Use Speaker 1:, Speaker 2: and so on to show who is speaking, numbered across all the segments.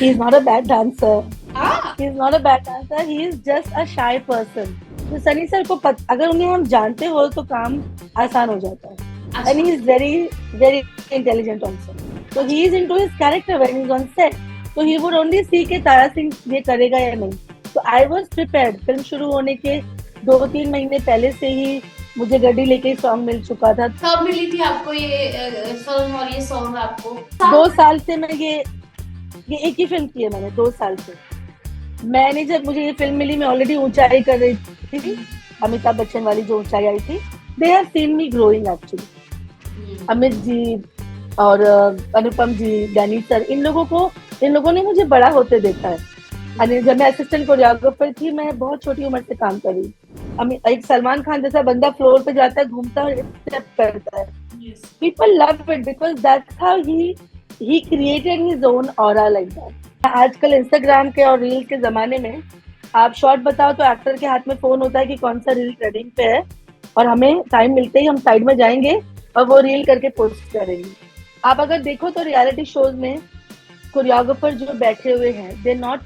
Speaker 1: He is not a bad dancer.
Speaker 2: हाँ.
Speaker 1: He is not a bad dancer. He is just a shy person. तो Sunny sir को अगर उन्हें हम जानते हो तो काम आसान हो जाता है. And
Speaker 2: अच्छा.
Speaker 1: he is very intelligent also. So he is into his character when he is on set. So he would only see कि तारा सिंह ये करेगा या नहीं. So I was prepared. Film शुरू होने के 2-3 महीने पहले से ही मुझे गड्डी लेके सॉन्ग मिल चुका था.
Speaker 2: कब मिली थी आपको ये फिल्म और ये सॉन्ग आपको?
Speaker 1: 2 साल से मैं ये एक ही फिल्म की है मैंने. 2 साल से मैंने जब मुझे ये फिल्म मिली मैं ऑलरेडी ऊंचाई कर रही थी. अमिताभ बच्चन वाली जो ऊंचाई आई थी. They have seen me growing actually. Amit ji और अनुपम जी, डैनी सर, इन लोगों ने मुझे बड़ा होते देखा है. जब मैं असिस्टेंट कोरियोग्राफर थी मैं बहुत छोटी उम्र से काम कर रही. एक सलमान खान जैसा बंदा फ्लोर पे जाता है, घूमता है, स्टेप करता है. People love it because that's how he created his own aura like that. आजकल इंस्टाग्राम के और रील के जमाने में आप शॉर्ट बताओ तो एक्टर के हाथ में फोन होता है कि कौन सा रील ट्रेंडिंग पे है, और हमें टाइम मिलते ही हम साइड में जाएंगे और वो रील करके पोस्ट करेंगे. आप अगर देखो तो रियलिटी शोज में कोरियोग्राफर जो बैठे हुए हैं, they not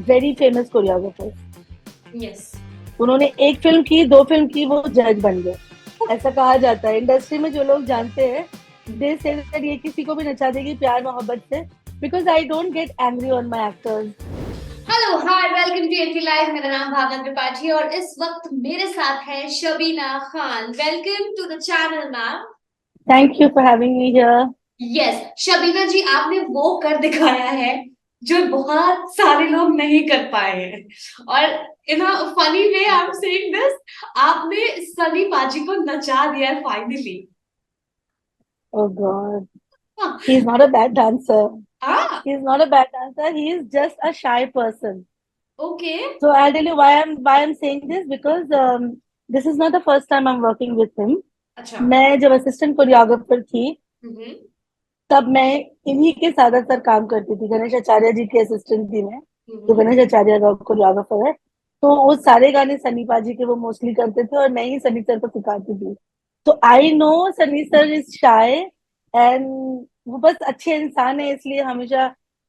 Speaker 1: very famous choreographer.
Speaker 2: Yes.
Speaker 1: उन्होंने एक फिल्म की, 2 फिल्म की, वो जज बन गए. ऐसा कहा जाता है इंडस्ट्री में. जो लोग जानते हैं दे से ये किसी को भी नचा देगी प्यार मोहब्बत से. Because I don't get angry on my actors.
Speaker 2: Hello, hi, welcome to AT live. मेरा नाम भावना त्रिपाठी और इस वक्त मेरे साथ है Shabina Khan. Welcome to the channel ma'am.
Speaker 1: Thank you for having me here.
Speaker 2: Yes, Shabina ji, आपने वो कर दिखाया है जो बहुत सारे लोग नहीं कर पाए हैं. और in a funny way I am saying this, आपने सनी पाजी को नचा दिया है finally.
Speaker 1: Oh God. He's not a bad dancer.
Speaker 2: हाँ.
Speaker 1: He's not a bad dancer. He is just a shy person.
Speaker 2: Okay.
Speaker 1: So I'll tell you why I'm saying this, because this is not the first time I'm working with him.
Speaker 2: अच्छा.
Speaker 1: मैं जब assistant choreographer थी
Speaker 2: हम्म.
Speaker 1: तब मैं इन्हीं के ज्यादातर काम करती थी. गणेश आचार्य जी की असिस्टेंट थी मैं. तो गणेश आचार्य कोरियोग्राफर है. तो वो सारे गाने सनी पाजी के वो मोस्टली करते थे और मैं ही सनी सर को सिखाती थी. तो I know Sunny sir is shy and वो बस अच्छे इंसान है, इसलिए हमेशा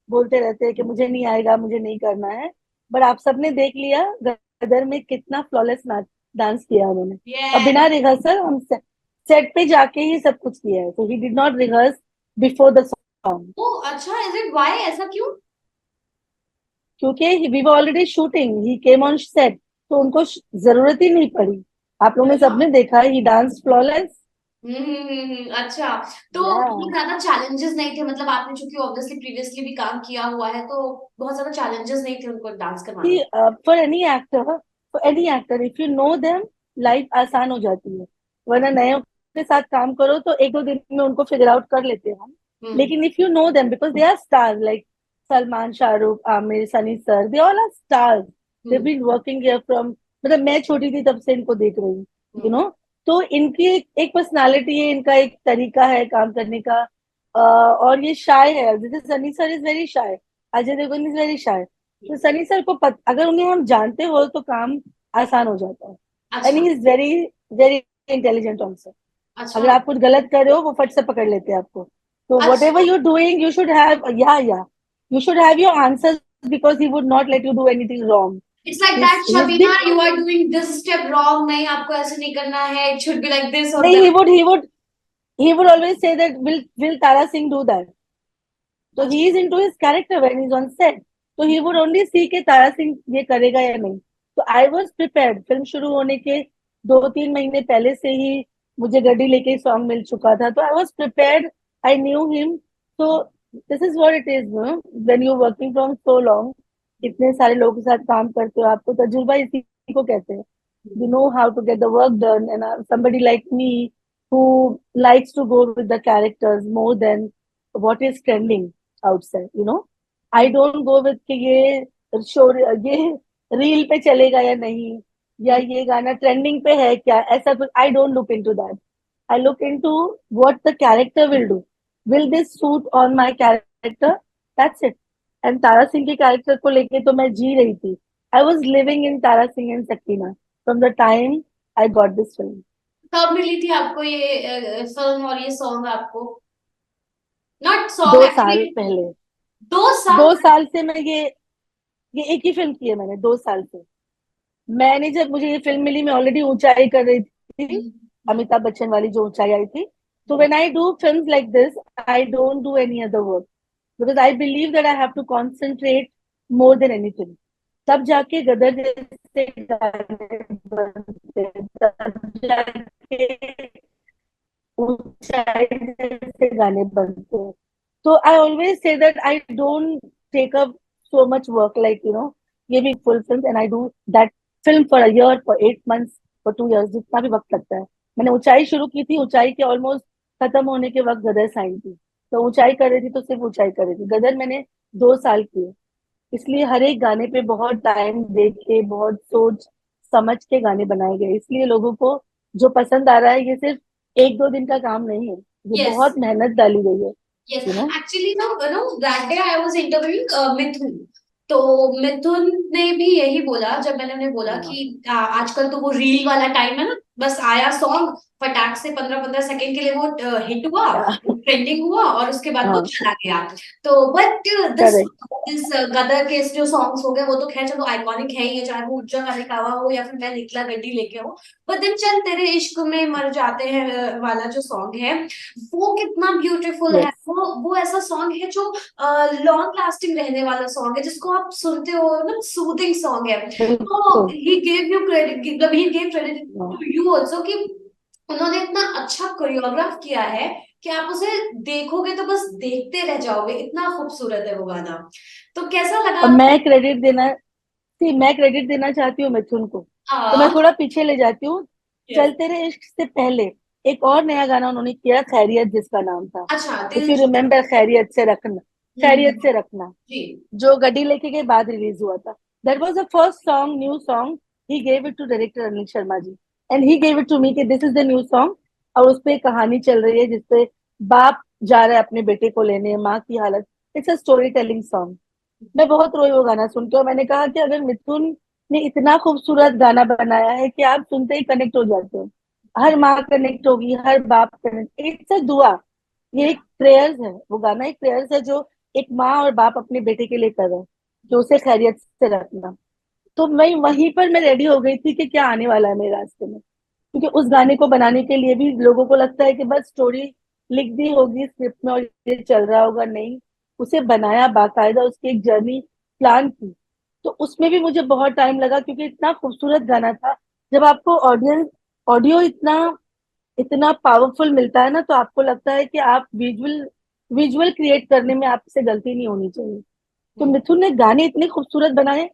Speaker 1: बोलते रहते हैं कि मुझे नहीं आएगा, मुझे नहीं करना है. बट आप सबने देख लिया गदर में कितना फ्लॉलेस डांस किया उन्होंने. और
Speaker 2: यस.
Speaker 1: बिना रिहर्सल हम सेट पे जाके ही सब कुछ किया है. तो he did not rehearse before the song.
Speaker 2: ओ अच्छा, इज इट व्हाई? ऐसा क्यों?
Speaker 1: क्योंकि we were already shooting, he came on set, तो उनको जरूरत ही नहीं पड़ी. आप लोगों ने
Speaker 2: अच्छा.
Speaker 1: सबने देखा ही डांस फ्लॉलेस.
Speaker 2: अच्छा. तो ये ज्यादा चैलेंजेस नहीं थे? मतलब आपने चूंकि ऑब्वियसली प्रीवियसली भी काम किया हुआ है तो बहुत ज्यादा चैलेंजेस नहीं थे उनको डांस करवाने में?
Speaker 1: For any actor, if you know them, life आसान हो जाती है. वरना नए के साथ काम करो तो 1-2 दिन में उनको फिगर आउट कर लेते हैं हम.
Speaker 2: हम्म.
Speaker 1: लेकिन if you know them, because they are stars like Salman, Shahrukh, Aamir, Sunny sir, they all are stars. They been working here from, मतलब मैं छोटी थी तब से इनको देख रही हूँ, यू नो. तो इनकी एक पर्सनालिटी है, इनका एक तरीका है काम करने का. और ये शाय है. जैसे Sunny sir is very shy, Ajay Devgn is very shy. तो सनी सर को अगर उन्हें हम जानते हो तो काम आसान हो जाता है. एंड
Speaker 2: अच्छा.
Speaker 1: He is very very intelligent also.
Speaker 2: अच्छा.
Speaker 1: अगर आप कुछ गलत कर रहे हो वो फट से पकड़ लेते हैं आपको. तो वट एवर
Speaker 2: अच्छा.
Speaker 1: You doing you should have, या you should have your answers, because he would not let you do anything wrong.
Speaker 2: It's like
Speaker 1: He's
Speaker 2: that,
Speaker 1: he's
Speaker 2: Shabina,
Speaker 1: been
Speaker 2: you are doing this step wrong. नहीं, आपको ऐसे नहीं करना है. It should be like this और
Speaker 1: नहीं,
Speaker 2: that.
Speaker 1: he would always say that will Tara Singh do that. So
Speaker 2: अच्छा.
Speaker 1: he is into his character when he's on set. So he would only see कि तारा सिंह ये करेगा या नहीं. तो I was prepared. Film शुरू होने के 2-3 महीने पहले से ही मुझे गड्डी लेके सॉन्ग मिल चुका था. तो I was prepared. I knew him. So this is what it is, no? When you're working from so long, इतने सारे लोगों के साथ काम करते हो, आपको तजुर्बा इसी को कहते हैं. You know how to get the work done. And somebody like me who likes to go with the characters more than what is trending outside, you know. I don't go with कि ये reel पे चलेगा या नहीं, या ये गाना trending पे है क्या, ऐसा कुछ. I don't look into that. I look into what the character will do. Will this suit on my character? That's it. And Tara Singh के कैरेक्टर को लेके तो मैं जी रही थी. I was living in Tara Singh and Sakina from the time I got this film.
Speaker 2: कब मिली थी आपको ये फिल्म और ये सॉन्ग आपको? नॉट सॉन्ग
Speaker 1: 2 साल
Speaker 2: एक्चुअली.
Speaker 1: पहले.
Speaker 2: 2 साल?
Speaker 1: 2 साल से मैं ये एक ही फिल्म की है मैंने 2 साल से। मैंने जब मुझे ये फिल्म मिली, मैं ऑलरेडी ऊंचाई कर रही थी,
Speaker 2: हम्म,
Speaker 1: अमिताभ बच्चन वाली जो ऊंचाई आई थी। तो when I do films like this, I don't do any other work, because I believe that I have to concentrate more than anything. तब जाके गदर जैसे गाने बनते हैं, तब जाके ऊंचाई जैसे गाने बनते हैं। तो I always say that I don't take up so much work, like giving full film, and I do that film for a year, for 8 months, for 2 years, जितना भी वक्त लगता है। मैंने ऊंचाई शुरू की थी, ऊंचाई के ऑलमोस्ट खत्म होने के वक्त गदर साइन थी। तो ऊंचाई कर रही थी तो सिर्फ ऊंचाई कर रही थी। गदर मैंने 2 साल की, इसलिए हर एक गाने पे बहुत टाइम दे के, बहुत सोच समझ के गाने बनाए गए। इसलिए लोगों को जो पसंद आ रहा है, ये सिर्फ 1-2 दिन का काम नहीं है, ये
Speaker 2: यस,
Speaker 1: बहुत मेहनत डाली गई है।
Speaker 2: यस।
Speaker 1: यू नो
Speaker 2: एक्चुअली ना, that day I was interviewing Mithun. तो मिथुन ने भी यही बोला, जब मैंने उन्हें बोला
Speaker 1: हाँ,
Speaker 2: कि आजकल तो वो रील वाला टाइम है ना, बस आया सॉन्ग, फटाक से 15-15 सेकंड के लिए वो हिट हुआ, ट्रेंडिंग हुआ, और उसके बाद वो
Speaker 1: हाँ,
Speaker 2: चला गया। तो बट दिस
Speaker 1: करेक्ट।
Speaker 2: दिस गदर के जो सॉन्ग्स हो गए, वो तो खैर चलो आइकॉनिक है ही है, चाहे वो उज्जवल अनिकावा हो या फिर मैं निकला गड्डी लेके हो। बट देन चल तेरे इश्क में मर जाते हैं वाला जो सॉन्ग है, वो कितना ब्यूटीफुल है।
Speaker 1: यस,
Speaker 2: वो ऐसा सॉन्ग है जो लॉन्ग लास्टिंग रहने वाला सॉन्ग है, जिसको आप सुनते हो ना, सूदिंग सॉन्ग है। तो
Speaker 1: बिल्कुल।
Speaker 2: ही गेव यू क्रेडिट, मतलब ही गेव क्रेडिट
Speaker 1: हाँ।
Speaker 2: टू यू ऑल्सो, कि उन्होंने इतना अच्छा कोरियोग्राफ किया है कि आप उसे देखोगे तो बस देखते रह जाओगे, इतना खूबसूरत है वो गाना। तो कैसा लगा
Speaker 1: अब
Speaker 2: आपको?
Speaker 1: मैं क्रेडिट देना चाहती हूँ मिथुन को। तो मैं
Speaker 2: हाँ।
Speaker 1: थोड़ा पीछे ले जाती हूँ।
Speaker 2: यस।
Speaker 1: चलते रहे इश्क से पहले एक और नया गाना उन्होंने किया, खैरियत जिसका नाम था।
Speaker 2: अच्छा,
Speaker 1: इफ
Speaker 2: दिल।
Speaker 1: यू रिमेम्बर, खैरियत से रखना,
Speaker 2: जी।
Speaker 1: जो गड्डी लेके के बाद रिलीज हुआ था। That was the first song, new song. He gave it to director Anil Sharma ji, and he gave it to me कि this is the new song. और उस पे एक कहानी चल रही है जिसपे बाप जा रहा है अपने बेटे को लेने, माँ की हालत। It's a story telling song. मैं बहुत रोई वो गाना सुन के, और मैंने कहा कि अगर मिथुन ने इतना खूबसूरत गाना बनाया है कि आप सुनते ही कनेक्ट हो जाते हो, हर माँ कनेक्ट होगी, हर बाप कनेक्ट, इट्स अ दुआ। ये
Speaker 2: या।
Speaker 1: एक प्रेयर्स है, वो गाना एक प्रेयर्स है जो एक माँ और बाप अपने बेटे के लिए कर रहे हैं, कि उसे खैरियत से रखना। तो मैं वहीं पर मैं रेडी हो गई थी कि क्या आने वाला है मेरे रास्ते में। क्योंकि उस गाने को बनाने के लिए भी लोगों को लगता है कि बस स्टोरी लिख दी होगी स्क्रिप्ट में और ये चल रहा होगा, नहीं। उसे बनाया बाकायदा, उसकी एक जर्नी प्लान की। तो उसमें भी मुझे बहुत टाइम लगा, क्योंकि इतना खूबसूरत गाना था। जब आपको ऑडियंस ऑडियो इतना इतना पावरफुल मिलता है ना, तो आपको लगता है कि आप विजुअल विजुअल क्रिएट करने में आपसे गलती नहीं होनी चाहिए। तो मिथुन ने गाने इतने खूबसूरत बनाए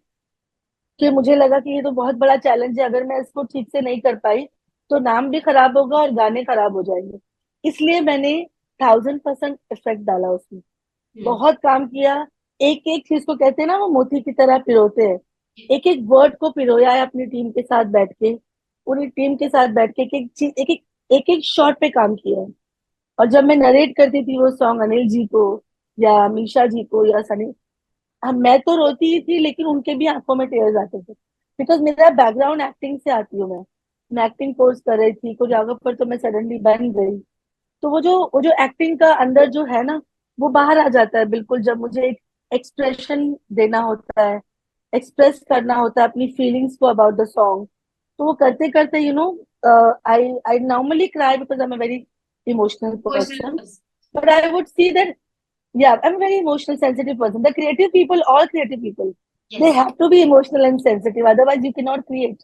Speaker 1: कि मुझे लगा कि ये तो बहुत बड़ा चैलेंज है, अगर मैं इसको ठीक से नहीं कर पाई तो नाम भी खराब होगा और गाने खराब हो जाएंगे। इसलिए मैंने 1000% इफेक्ट डाला उसमें, बहुत काम किया। एक एक चीज को कहते हैं ना, वो मोती की तरह पिरोते हैं। एक एक वर्ड को पिरोया है अपनी टीम के साथ बैठ के, पूरी टीम के साथ बैठ के एक एक चीज, एक एक शॉट पे काम किया है। और जब मैं नरेट करती थी वो सॉन्ग अनिल जी को या मीशा जी को या सनी, मैं तो रोती ही थी, लेकिन उनके भी आंखों में टेयर्स आते थे। बिकॉज मेरा बैकग्राउंड एक्टिंग से आती हूँ मैं एक्टिंग कोर्स कर रही थी कुछ जगह पर, तो मैं सडनली बन गई। तो वो जो एक्टिंग का अंदर जो है ना, वो बाहर आ जाता है बिल्कुल, जब मुझे एक एक्सप्रेशन देना होता है, एक्सप्रेस करना होता है अपनी फीलिंग्स को अबाउट द सॉन्ग। तो वो करते करते I I normally cry because I am a very emotional person,
Speaker 2: emotional.
Speaker 1: But I would see that, yeah, I'm a very emotional, sensitive person. The creative people, all creative people, they
Speaker 2: yes.
Speaker 1: have to be emotional and sensitive. Otherwise, you cannot create.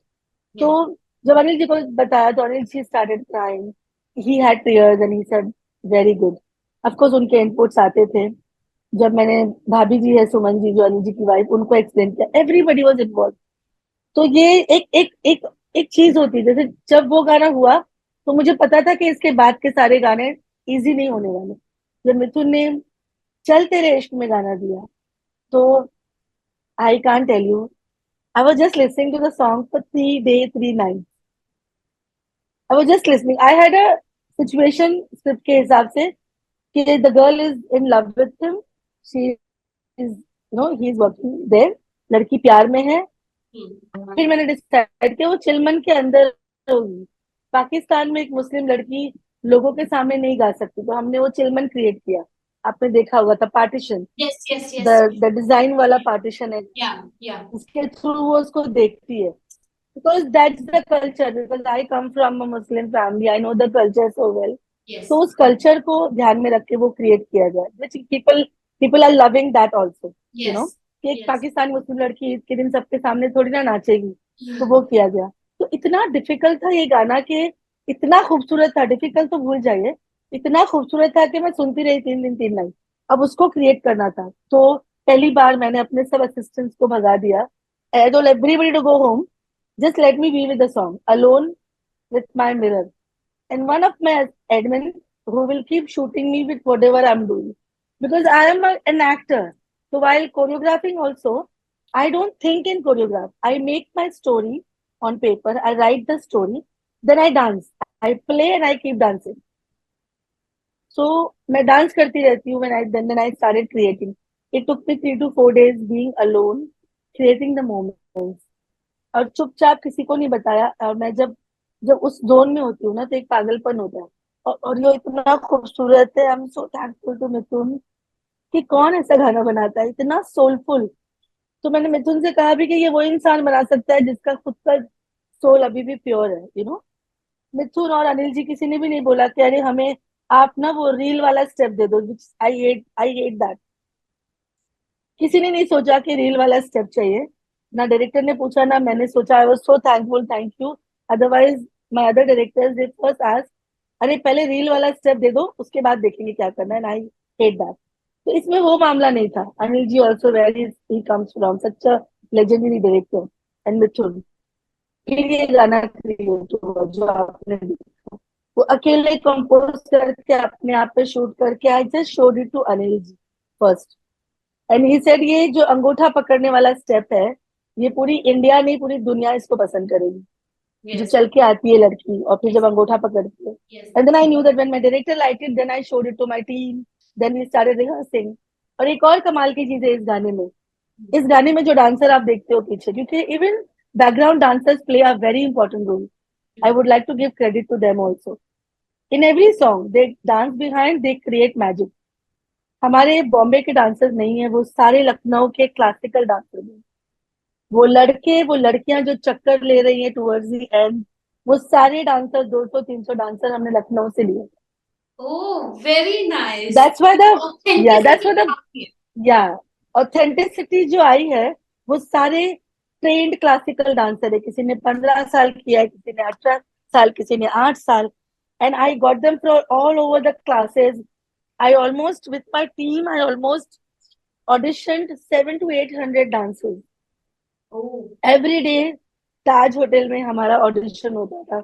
Speaker 1: तो
Speaker 2: yes.
Speaker 1: जब अनिल जी को बताया तो Anil ji started crying. He had tears and he said, very good. Of course, उनके inputs आते थे। जब मैंने भाभी जी है सुमन जी, जो अनिल जी की वाइफ, उनको एक्सप्लेन किया, एवरीबडी वॉज इन्वॉल्व। तो ये एक एक एक एक चीज होती है। जैसे जब वो गाना हुआ तो मुझे पता था कि इसके बाद के सारे गाने इजी नहीं होने वाले। जब मिथुन ने चल तेरे इश्क में गाना दिया, तो I can't tell you, I was just listening to the song for 3 day 3 nights। I was just listening, I had a situation script के हिसाब से कि the girl is in love with him, she is he is working there, लड़की प्यार में है। फिर मैंने डिसाइड किया वो चिलमन के अंदर होगी। पाकिस्तान में एक मुस्लिम लड़की लोगों के सामने नहीं गा सकती, तो हमने वो चिलमन क्रिएट किया। आपने देखा होगा था partition,
Speaker 2: yes yes
Speaker 1: the
Speaker 2: yes.
Speaker 1: The design वाला पार्टीशन है,
Speaker 2: या या।
Speaker 1: इसके थ्रू वो उसको देखती है। Because that's the culture, because I come from a Muslim family, I know the culture so well.
Speaker 2: Yes
Speaker 1: तो उस कल्चर को ध्यान में रख के वो क्रिएट किया गया, which people people are loving that also, you
Speaker 2: yes
Speaker 1: no, कि एक
Speaker 2: यस।
Speaker 1: पाकिस्तानी मुस्लिम लड़की ईद के दिन सबके सामने थोड़ी ना नाचेगी। तो वो किया गया। तो इतना डिफिकल्ट था ये गाना कि इतना खूबसूरत था, डिफिकल्ट तो भूल जाइए, इतना खूबसूरत था कि मैं सुनती रही 3 दिन 3 नाइट। अब उसको क्रिएट करना था, तो पहली बार मैंने अपने सब असिस्टेंट्स को भगा दिया, I told everybody to go home, just let me be with the song alone with my mirror, and one of my admin who will keep shooting me with whatever I'm doing, because I am an actor. So while choreographing also, I don't think in choreograph. I make my story on paper. I write the story, then I dance. I play and I keep dancing. So मैं dance करती रहती हूँ when I then I started creating. It took me 3 to 4 days being alone, creating the moments. और चुपचाप किसी को नहीं बताया। और मैं जब जब उस जोन में होती हूँ ना, तो एक पागलपन होता है। और ये इतना खूबसूरत है, I am so thankful to Mithun कि कौन ऐसा गाना बनाता है इतना सोलफुल। तो मैंने मिथुन से कहा भी कि ये वो इंसान बना सकता है जिसका खुद का सोल अभी भी प्योर है, यू नो। मिथुन और अनिल जी किसी ने भी नहीं बोला कि अरे हमें आप ना वो रील वाला स्टेप दे दो, आई हेट दैट। किसी ने नहीं सोचा कि रील वाला स्टेप चाहिए, ना डायरेक्टर ने पूछा ना मैंने सोचा। I was so thankful, thank you. Otherwise my other directors they first ask, अरे पहले रील वाला स्टेप दे दो उसके बाद देखेंगे क्या करना है, ना आई हेट दैट। तो इसमें वो मामला नहीं था। Anil ji also very, he comes from such a legendary director. And Mithun, फिर ये गाना क्रिएट हुआ जो आपने देखा, वो अकेले कंपोज करके अपने आप पे शूट करके I just showed it to Anil ji first. And he said ये जो अंगूठा पकड़ने वाला स्टेप है, ये पूरी इंडिया नहीं पूरी दुनिया इसको पसंद करेगी, जो
Speaker 2: यस
Speaker 1: चल के आती है लड़की और फिर
Speaker 2: यस
Speaker 1: जब अंगूठा पकड़ती है।
Speaker 2: Yes.
Speaker 1: And then I knew that when my director liked it, then I showed it to my team, then we started rehearsing. और एक और कमाल की चीज है इस गाने में, इस गाने में जो डांसर आप देखते हो पीछे, क्योंकि even background dancers play a very important role, I would like to give credit to them also. In every song they dance behind, they create magic. हमारे बॉम्बे के डांसर्स नहीं है, वो सारे लखनऊ के क्लासिकल डांसर्स हैं। वो लड़के वो लड़कियां जो चक्कर ले रही हैं टुवर्ड्स द एंड, वो सारे डांसर 200 300 डांसर हमने लखनऊ से लिए।
Speaker 2: Oh very nice.
Speaker 1: That's why the या दैट्स
Speaker 2: ऑथेंटिसिटी
Speaker 1: व्हाई द
Speaker 2: आती है।
Speaker 1: या ऑथेंटिसिटी जो आई है, वो सारे ट्रेन्ड क्लासिकल डांसर है। किसी ने 15 साल किया है, किसी ने 18 साल, किसी ने 8 साल। And I got them from all over the classes. I almost, with my team, I almost auditioned 700 to 800 dancers.
Speaker 2: Oh
Speaker 1: Every day, Taj hotel में हमारा ऑडिशन होता था,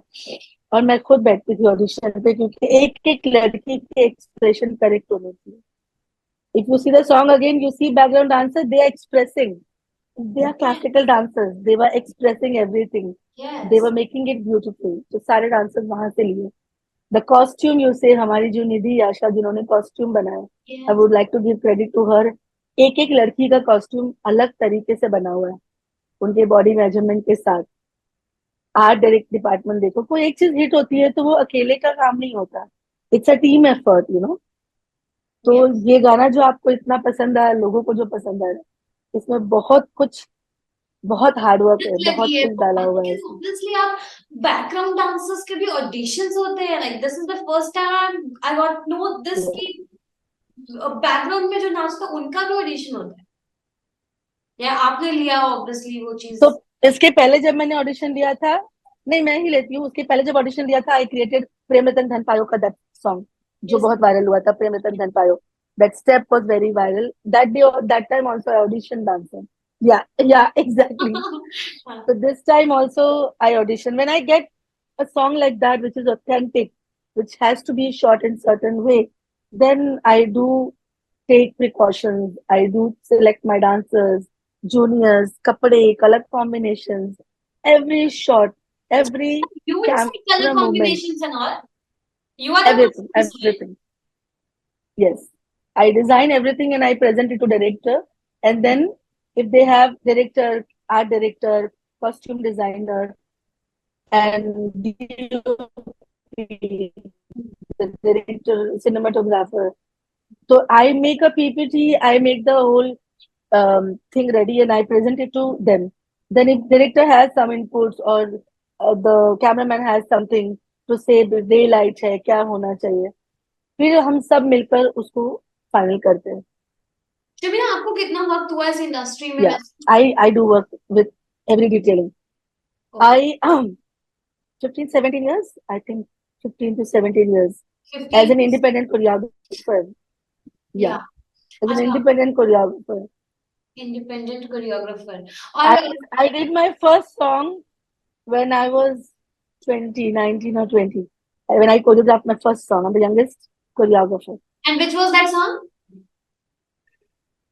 Speaker 1: और मैं खुद बैठती थी ऑडिशन पे, क्योंकि एक एक लड़की के एक्सप्रेशन करेक्ट होने चाहिए। If you see the song again, you see background dancers, they are expressing. They are classical
Speaker 2: yes
Speaker 1: dancers. They were expressing everything. They
Speaker 2: yes
Speaker 1: were making it beautiful. तो सारे dancers वहां से लिए। The costume you से, हमारी जो निधि आशा जिन्होंने costume बनाया, I
Speaker 2: yes.
Speaker 1: Would like to give credit to her. एक एक लड़की का कॉस्ट्यूम अलग तरीके से बना हुआ है, उनके बॉडी मेजरमेंट के साथ। आर्ट डायरेक्ट डिपार्टमेंट देखो, कोई एक चीज हिट होती है तो वो अकेले का काम नहीं होता, it's a team effort, you know. तो
Speaker 2: यस
Speaker 1: ये गाना जो आपको इतना पसंद आया, लोगों को जो पसंद आया, इसमें बहुत कुछ, बहुत हार्डवर्क है,
Speaker 2: लगी
Speaker 1: बहुत
Speaker 2: है
Speaker 1: कुछ डाला
Speaker 2: बहुत,
Speaker 1: हुआ है
Speaker 2: लेकिन
Speaker 1: इसमें।
Speaker 2: ऑब्वियसली आप बैकग्राउंड डांसर्स के भी ऑडिशंस होते हैं, like this is the first time I got know this कि बैकग्राउंड में जो नाचता है उनका भी ऑडिशन होता है, या आपने लिया ऑब्वियसली वो
Speaker 1: तो
Speaker 2: चीज।
Speaker 1: इसके पहले जब मैंने ऑडिशन दिया था, नहीं मैं ही लेती हूँ, उसके पहले जब ऑडिशन दिया था, आई क्रिएटेड प्रेम रतन धन पायो का दैट सॉन्ग, जो
Speaker 2: यस
Speaker 1: बहुत वायरल हुआ था, प्रेम रतन धन पायो। That step was very viral that day, that time also I audition dancer. या या exactly. So this time also I audition. When I get a song like that which is authentic, which has to be shot in certain way, then I do take precautions. I do select my dancers, juniors, kapade, color combinations, every shot, every
Speaker 2: You decide color
Speaker 1: camera movement,
Speaker 2: combinations and all. You are the
Speaker 1: everything,
Speaker 2: person who decide.
Speaker 1: everything. Yes, I design everything and I present it to director. And then if they have director, art director, costume designer, and DOP, the director, cinematographer. So I make a PPT, I make the whole thing ready and I present it to them. Then if director has some inputs or the cameraman has something to say, daylight है क्या होना चाहिए, फिर हम सब मिलकर उसको final करते हैं.
Speaker 2: शबीना, आपको कितना वक्त हुआ इस इंडस्ट्री में
Speaker 1: Yeah,
Speaker 2: वैसे?
Speaker 1: I do work with every detailing.
Speaker 2: Okay,
Speaker 1: I 15 17 years, I think 15 to 17 years as
Speaker 2: 15।
Speaker 1: an independent choreographer.
Speaker 2: या,
Speaker 1: Yeah, as an
Speaker 2: अच्छा,
Speaker 1: independent choreographer.
Speaker 2: Independent choreographer.
Speaker 1: I
Speaker 2: और
Speaker 1: I did my first song when I was 20, 19 or 20. When I choreographed my first song, I'm the youngest choreographer.
Speaker 2: And which was that song?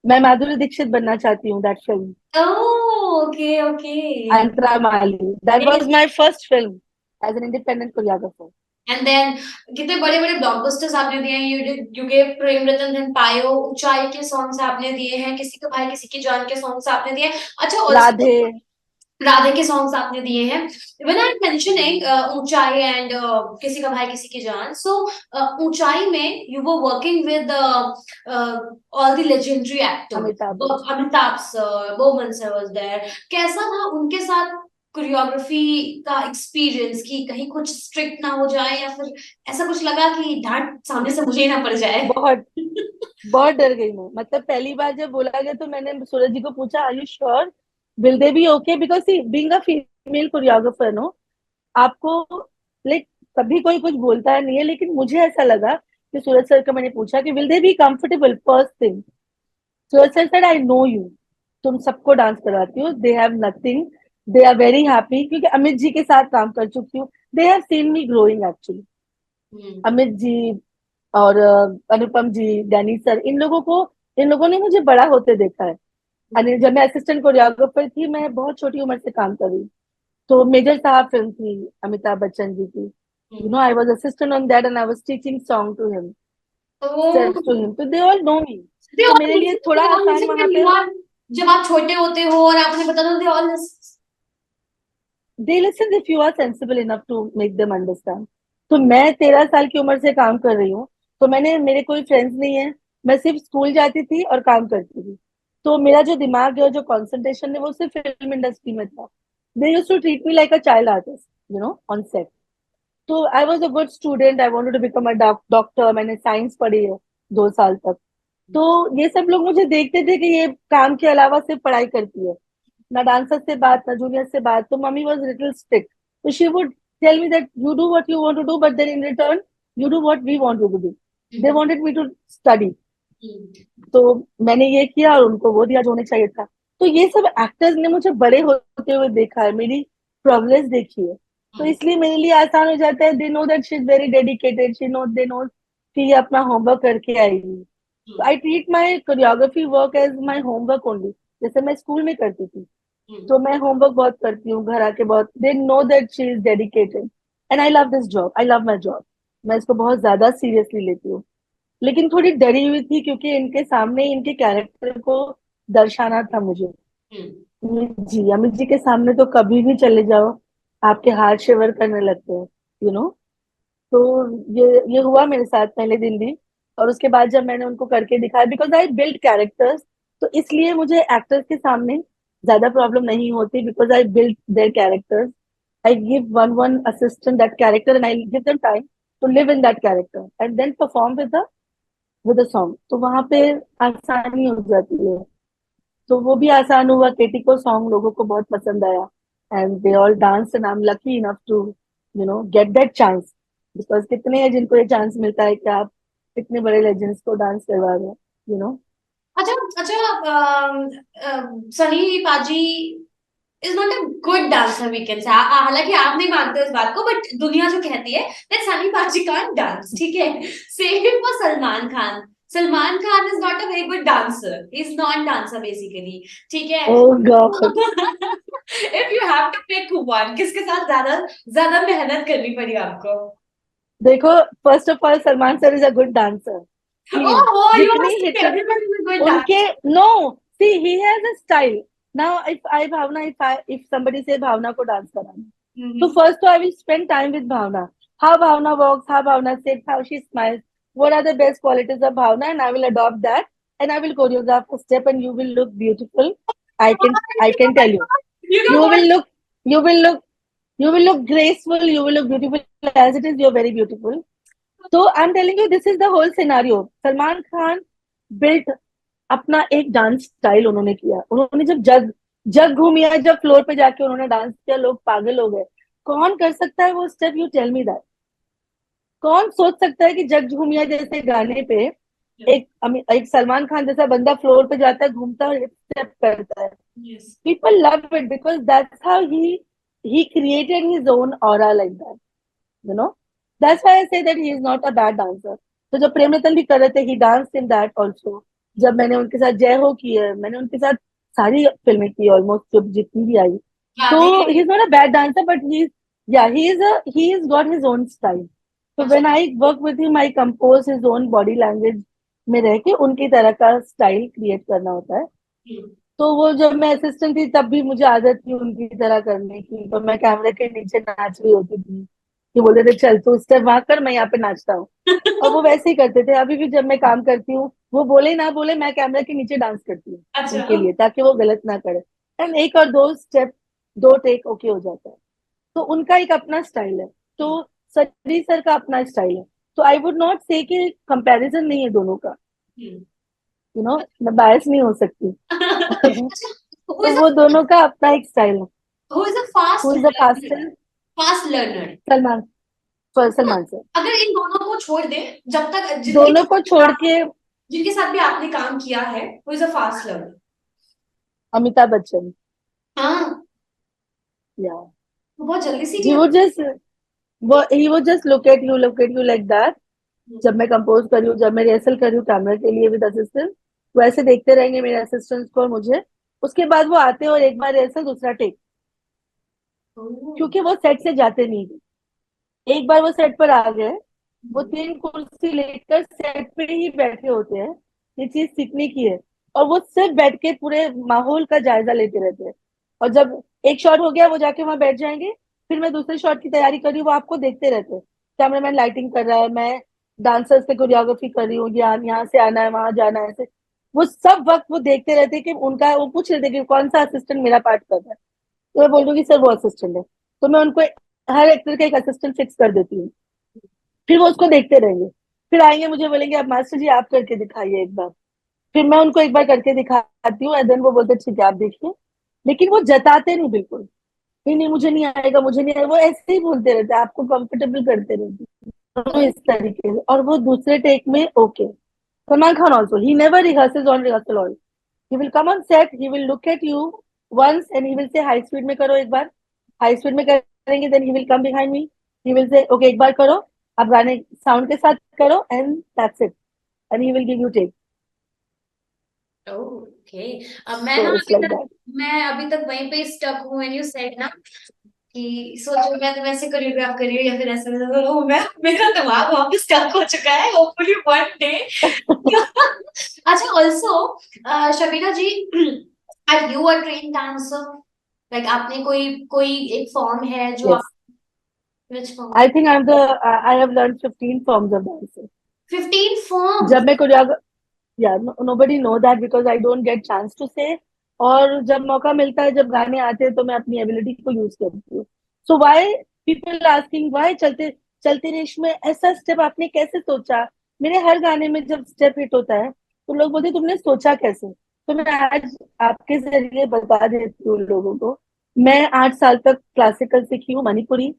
Speaker 1: मैं माधुरी दीक्षित बनना चाहती हूँ, that film.
Speaker 2: Oh, okay okay.
Speaker 1: Antara Mali. That was my first film as an independent choreographer.
Speaker 2: And then कितने बड़े बड़े blockbusters आपने दिए हैं। यू गेव प्रेम रतन धन पायो, ऊंचाई के सॉन्ग्स आपने दिए हैं, किसी का भाई किसी की जान के सॉन्ग्स आपने दिए हैं। अच्छा, ऑल्सो
Speaker 1: राधे.
Speaker 2: राधे के सॉन्ग्स आपने दिए हैं। When I mentioning Uunchai and किसी का भाई किसी की जान, सो ऊंचाई में you were working with all the legendary
Speaker 1: Amitabh
Speaker 2: actors,
Speaker 1: Bachchan.
Speaker 2: Amitabh sir, Boman sir was there. कैसा था उनके साथ कोरियोग्राफी का एक्सपीरियंस, कि कहीं कुछ स्ट्रिक्ट ना हो जाए, या फिर ऐसा कुछ लगा कि डांट सामने से मुझे ही ना पड़ जाए?
Speaker 1: बहुत बहुत डर गई मैं. मतलब पहली बार जब बोला गया तो मैंने सूरज जी को पूछा, are you sure, will they be okay, because see being a female choreographer, no, आपको लाइक कभी कोई कुछ बोलता है नहीं है, लेकिन मुझे ऐसा लगा कि सूरज सर का मैंने पूछा कि will they be comfortable, first thing. Suraj sir said I know you, तुम सबको डांस करवाती हो, they have nothing, they are very happy, क्योंकि अमित जी के साथ काम कर चुकी हूँ. They have seen me growing actually. Amit ji और अनुपम जी, डैनी सर, इन लोगों ने मुझे बड़ा होते देखा है. अनिल, जब मैं असिस्टेंट कोरियोग्राफर थी, मैं बहुत छोटी उम्र से काम कर रही हूँ. तो मेजर साहब फिल्म थी अमिताभ बच्चन जी की, you know, I was assistant on that and I was teaching song to him, steps to him, तो they all know me.
Speaker 2: They
Speaker 1: तो
Speaker 2: all
Speaker 1: मेरे लिए
Speaker 2: listen,
Speaker 1: थोड़ा
Speaker 2: they all
Speaker 1: आसान
Speaker 2: listen
Speaker 1: वहां
Speaker 2: when
Speaker 1: पे.
Speaker 2: you are, जब आप छोटे होते हो और आपने बता दो, they all listen।
Speaker 1: They listen if you are sensible enough to make them understand. तो मैं 13 साल की उम्र से काम कर रही हूँ, तो मेरे कोई फ्रेंड्स नहीं है. मैं सिर्फ स्कूल जाती थी और काम करती थी. तो मेरा जो दिमाग है और जो कंसंट्रेशन है वो सिर्फ फिल्म इंडस्ट्री में था. They used to treat me like a child artist, you know, on set. तो I was a good student, I wanted to become a doctor. मैंने साइंस पढ़ी है 2 साल तक. तो ये सब लोग मुझे देखते थे कि ये काम के अलावा सिर्फ पढ़ाई करती है, ना डांसर से बात, ना जूनियर से बात. तो मम्मी वॉज लिटिल स्ट्रिक्ट. तो she would tell me that you do what you want to do, but then in return you do what we want you to do. They wanted me to study. तो मैंने ये किया और उनको वो दिया जो उन्हें चाहिए था. तो ये सब एक्टर्स ने मुझे बड़े होते हुए देखा है, मेरी प्रोग्रेस देखी है. तो इसलिए मेरे लिए आसान हो जाता है. They know that she is very dedicated, they know कि ये अपना होमवर्क करके आएगी. तो I treat my choreography work as my homework only, जैसे मैं स्कूल में करती थी. तो मैं होमवर्क बहुत करती हूँ घर आके बहुत. दे know that she is dedicated and I love this job, I love my job. मैं इसको बहुत ज्यादा सीरियसली लेती हूँ. लेकिन थोड़ी डरी हुई थी क्योंकि इनके सामने इनके कैरेक्टर को दर्शाना था मुझे. जी, अमित जी के सामने तो कभी भी चले जाओ, आपके हाथ शिवर करने लगते हैं, यू नो. तो ये हुआ मेरे साथ पहले दिन भी. और उसके बाद जब मैंने उनको करके दिखाया, बिकॉज आई बिल्ड कैरेक्टर्स, तो इसलिए मुझे एक्टर्स के सामने ज्यादा प्रॉब्लम नहीं होती, because I build their characters. I give one assistant that character and I give them time to live in that character and then perform with the song. तो वहां पे आसानी हो जाती है. तो वो भी आसान हुआ. केटी को सॉन्ग लोगों को बहुत पसंद आया and they all dance and I am lucky enough to get that chance. Because कितने हैं जिनको ये चांस मिलता है कि आप इतने बड़े लेजेंड्स को डांस करवा रहे हो, यू नो.
Speaker 2: अच्छा अच्छा, Sunny paaji is not a good dancer, we can say. हालांकि आप नहीं मानते इस बात को, बट दुनिया जो कहती है दैट सनी पाजी कांट डांस, ठीक है। Same for Salman Khan. Salman Khan is not a very good dancer, he is not dancer basically, ठीक है।
Speaker 1: Oh God.
Speaker 2: If you have to pick one, किसके साथ ज्यादा ज्यादा मेहनत करनी पड़ी आपको?
Speaker 1: देखो, first of all Salman sir is a good dancer, please.
Speaker 2: Oh, you
Speaker 1: जितनी
Speaker 2: must
Speaker 1: hit
Speaker 2: everyone is a good
Speaker 1: उनके,
Speaker 2: dancer.
Speaker 1: No, see he has a style. Now if somebody से भावना को डांस कराना, so first I will spend time with Bhavna. How Bhavna walks, how Bhavna sits, how she smiles. what are the best qualities of Bhavna, and I will adopt that, and I will choreograph a step, and you will look beautiful. I can tell you,
Speaker 2: You know
Speaker 1: you
Speaker 2: what?
Speaker 1: will look, you will look, you will look graceful, you will look beautiful as it is. You're very beautiful. So I'm telling you, this is the whole scenario. Salman Khan built अपना एक dance style उन्होंने किया. उन्होंने जब जग जग घूमिया, जब floor पे जाके उन्होंने डांस किया, लोग पागल हो गए. कौन कर सकता है वो step? You tell me that. कौन सोच सकता है कि जग घूमिया जैसे गाने पे एक सलमान खान जैसा बंदा फ्लोर पे जाता है, घूमता है, स्टेप करता है.
Speaker 2: Yes.
Speaker 1: People love it because that's how he created his own aura like that. You know, that's why I say that he is not a bad dancer. तो जब प्रेम रतन भी कर रहे थे, he danced in that also. जब मैंने उनके साथ जय हो की है, मैंने उनके साथ सारी फिल्में की ऑलमोस्ट, जो जितनी भी आई. तो
Speaker 2: गाने के
Speaker 1: he is not a bad dancer, but he is got his own style. So when I work with him, I compose his own body language में रह के उनकी तरह का स्टाइल क्रिएट करना होता है. तो वो जब मैं असिस्टेंट थी तब भी मुझे आदत थी उनकी तरह करने की. तो मैं कैमरे के नीचे नाच रही होती थी कि बोलते थे चल तू स्टेप वहां कर, मैं यहाँ पे नाचता हूँ. और वो वैसे ही करते थे. अभी भी जब मैं काम करती हूँ, वो बोले ना बोले, मैं कैमरे के नीचे डांस करती हूँ
Speaker 2: अच्छा.
Speaker 1: उनके लिए, ताकि वो गलत ना करे. एंड एक और दो स्टेप, दो टेक ओके हो जाता है. तो उनका एक अपना स्टाइल है. तो सरी सर का अपना स्टाइल है. तो आई वुड नॉट से कि कंपैरिजन नहीं है दोनों का. यू नो, मैं बायस नहीं हो सकती.
Speaker 2: अच्छा, who
Speaker 1: तो
Speaker 2: is
Speaker 1: वो दोनों का अपना एक स्टाइल है.
Speaker 2: a fast
Speaker 1: who is the
Speaker 2: learner?
Speaker 1: Faster?
Speaker 2: Fast learner.
Speaker 1: Salman. Salman sir.
Speaker 2: अगर इन दोनों को छोड़ दे, जब तक
Speaker 1: दोनों को छोड़ के
Speaker 2: जिनके साथ भी आपने काम किया है, who is a fast learner?
Speaker 1: Amitabh Bachchan.
Speaker 2: हाँ,
Speaker 1: या
Speaker 2: वो बहुत जल्दी सीख
Speaker 1: ही
Speaker 2: लेते
Speaker 1: would just he would just look at you like that.
Speaker 2: हैं।
Speaker 1: जब मैं कंपोज कर रही हूँ, जब मैं रिहर्सल कर रही हूँ कैमरा के लिए विद असिस्टेंट, वो ऐसे देखते रहेंगे मेरे असिस्टेंट्स को और मुझे. उसके बाद वो आते हैं और एक बार रिहर्सल, दूसरा टेक.
Speaker 2: ओह,
Speaker 1: क्योंकि वो सेट से जाते नहीं थे. एक बार वो सेट पर आ गए, वो 3 कुर्सी लेकर सेट पे ही बैठे होते हैं. ये चीज सीखने की है. और वो सिर्फ बैठ के पूरे माहौल का जायजा लेते रहते हैं. और जब एक शॉट हो गया, वो जाके वहां बैठ जाएंगे. फिर मैं दूसरे शॉट की तैयारी कर रही हूँ, वो आपको देखते रहते हैं. कैमरामैन लाइटिंग कर रहा है, मैं डांसर्स पे कोरियोग्राफी कर रही हूँ, यहाँ से आना है, वहां जाना है, ऐसे. वो सब वक्त वो देखते रहते हैं कि उनका, वो पूछ लेते हैं कि कौन सा असिस्टेंट मेरा पार्ट कर रहा है. तो मैं बोल दूंगी सर वो असिस्टेंट है. तो मैं उनको हर एक्टर का एक असिस्टेंट फिक्स कर देती हूँ. फिर वो उसको देखते रहेंगे. फिर आएंगे, मुझे बोलेंगे अब मास्टर जी आप करके दिखाइए एक बार. फिर मैं उनको एक बार करके दिखाती हूँ, एंड देन वो बोलते ठीक है आप देखिए. लेकिन वो जताते नहीं बिल्कुल. नहीं नहीं मुझे नहीं आएगा, मुझे नहीं आएगा, वो ऐसे ही बोलते रहते हैं, आपको कंफर्टेबल करते रहते हैं. तो इस तरीके से. और वो दूसरे टेक में okay. Salman Khan also, he never rehearses on rehearsal all. He will come on set, he will look at you once and he will say high speed में करो एक बार. हाई स्पीड में करेंगे, then he will come behind me. He will say okay एक बार करो, आप गाने साउंड के साथ करो, and that's it. And he will give you take.
Speaker 2: Okay. अब मैं
Speaker 1: सो
Speaker 2: ना
Speaker 1: इट्स लाइक दैट.
Speaker 2: मैं अभी तक वहीं पे स्टक हूँ. व्हेन यू सेड ना कि सोचो मैं तुम ऐसे कोरियोग्राफ कर रही हूँ या फिर ऐसा वैसा, तो मैं मेरा दिमाग वहां पे स्टक हो चुका है. Hopefully one day. अच्छा, also Shabina ji, are you a train dancer? Like आपने कोई कोई एक फॉर्म है जो आप,
Speaker 1: Yes.
Speaker 2: Which form?
Speaker 1: I think I have learned 15 forms of dancing.
Speaker 2: 15 forms?
Speaker 1: जब मैं choreograph, yeah, nobody know that because I don't get chance to say. और जब मौका मिलता है, जब गाने आते हैं, तो मैं अपनी एबिलिटी को यूज करती हूँ. So why people asking why चलते चलते रेश में ऐसा स्टेप आपने कैसे सोचा? मेरे हर गाने में जब स्टेप हिट होता है, तो लोग बोलते तुमने सोचा कैसे? तो मैं आज आपके जरिए बता देती हूँ लोगों को. मैं 8 साल तक क्लासिकल सीखी हूँ, मणिपुरी,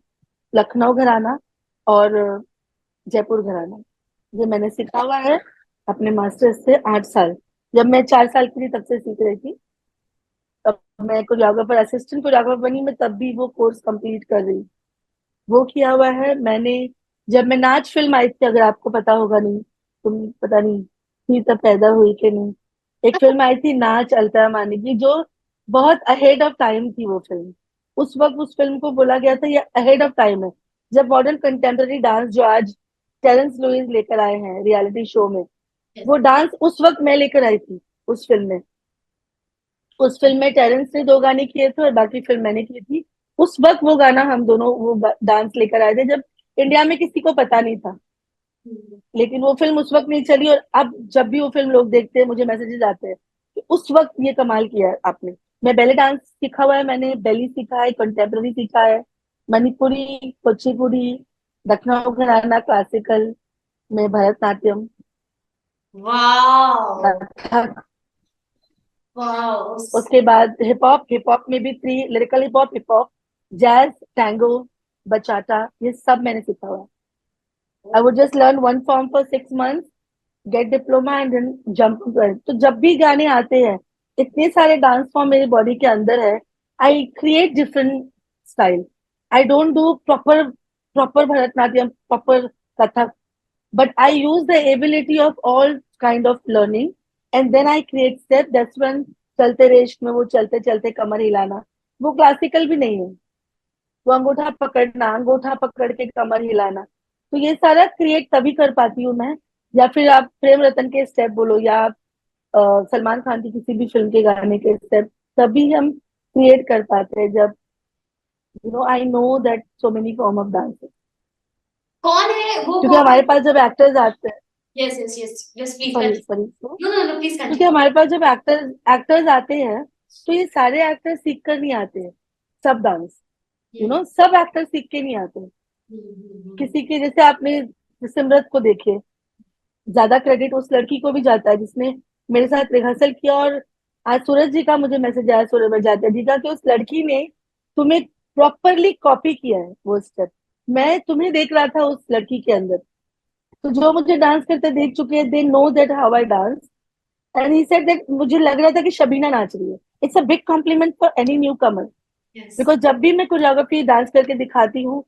Speaker 1: लखनऊ घराना और जयपुर घराना. ये मैंने सीखा हुआ है अपने मास्टर से 8 साल. जब मैं 4 साल की थी तब से सीख रही थी. तब मैं कोरियोग्राफर, असिस्टेंट कोरियोग्राफर बनी मैं, तब भी वो कोर्स कंप्लीट कर रही. वो किया हुआ है मैंने. जब मैं नाच फिल्म आई थी, अगर आपको पता होगा, नहीं तुम पता नहीं थी तब पैदा हुई कि नहीं. एक फिल्म आई थी नाच अल्तारा मानी की, जो बहुत अहेड ऑफ टाइम थी वो फिल्म. उस वक्त उस फिल्म को बोला गया था ये अहेड ऑफ टाइम है. जब मॉडर्न कंटेम्प्रेरी डांस जो आज टेरेंस लुइस लेकर आए हैं रियलिटी शो में, वो डांस उस वक्त मैं लेकर आई थी उस फिल्म में. उस फिल्म में टेरेंस ने 2 गाने किए थे और बाकी फिल्म मैंने की थी. उस वक्त वो गाना हम दोनों वो डांस लेकर आए थे, जब इंडिया में किसी को पता नहीं था. लेकिन वो फिल्म उस वक्त नहीं चली, और अब जब भी वो फिल्म लोग देखते हैं मुझे मैसेजेस आते हैं कि उस वक्त ये कमाल किया है आपने। मैं बैले डांस सीखा हुआ है, मैंने बेली सीखा है, कंटेम्प्रेरी सीखा है, मणिपुरी, कुचिपुड़ी, दक्षिण घराना, क्लासिकल में भरतनाट्यम,
Speaker 2: वाह।
Speaker 1: कथक।
Speaker 2: वाह।
Speaker 1: उसके बाद हिप हॉप, हिप हॉप में भी three, lyrical hip hop, jazz, tango, bachata, ये सब मैंने सीखा हुआ है। I would just learn one form for 6 months, get diploma and then jump to twelfth. तो जब भी गाने आते हैं, इतने सारे डांस फॉर्म मेरी बॉडी के अंदर है, I create different style. I don't do proper proper Bharatanatyam, proper Kathak, but I use the ability of all kind of learning, and then I create step. That's when चलते रे इश्क में वो चलते चलते कमर हिलाना, वो क्लासिकल भी नहीं है, वो अंगूठा पकड़ना, अंगूठा पकड़ के कमर हिलाना। तो ये सारा क्रिएट तभी कर पाती हूँ मैं। या फिर आप प्रेम रतन के स्टेप बोलो, या आप सलमान खान की किसी भी फिल्म के गाने के स्टेप, तभी हम क्रिएट कर पाते हैं जब I know that so many form of dance.
Speaker 2: कौन है वो,
Speaker 1: क्योंकि
Speaker 2: कौन
Speaker 1: हमारे
Speaker 2: है?
Speaker 1: पास जब एक्टर्स आते हैं,
Speaker 2: yes yes yes yes, please
Speaker 1: sorry
Speaker 2: continue.
Speaker 1: Sorry,
Speaker 2: no no no, please
Speaker 1: क्योंकि
Speaker 2: कंटिन्यू।
Speaker 1: हमारे पास जब एक्टर्स एक्टर्स आते हैं, तो ये सारे एक्टर्स सीख कर नहीं आते हैं सब डांस।
Speaker 2: हम्म
Speaker 1: सब एक्टर्स सीख के नहीं आते हैं।
Speaker 2: हम्म।
Speaker 1: किसी के, जैसे आपने सिमरत को देखे, ज्यादा क्रेडिट उस लड़की को भी जाता है जिसने मेरे साथ रिहर्सल किया। और आज सूरज जी का मुझे मैसेज आया, सूरज बजाते जी का, कि उस लड़की ने तुम्हें प्रॉपरली कॉपी किया है वो स्टेप। मैं तुम्हें देख रहा था उस लड़की के अंदर। तो जो मुझे डांस करते देख चुके हैं, दे know that how I dance. And he said that मुझे लग रहा था कि शबीना नाच रही है। It's a big complement for any new Qamar.
Speaker 2: Yes.
Speaker 1: Because जब भी मैं कोरियोग्राफी डांस करके दिखाती हूँ,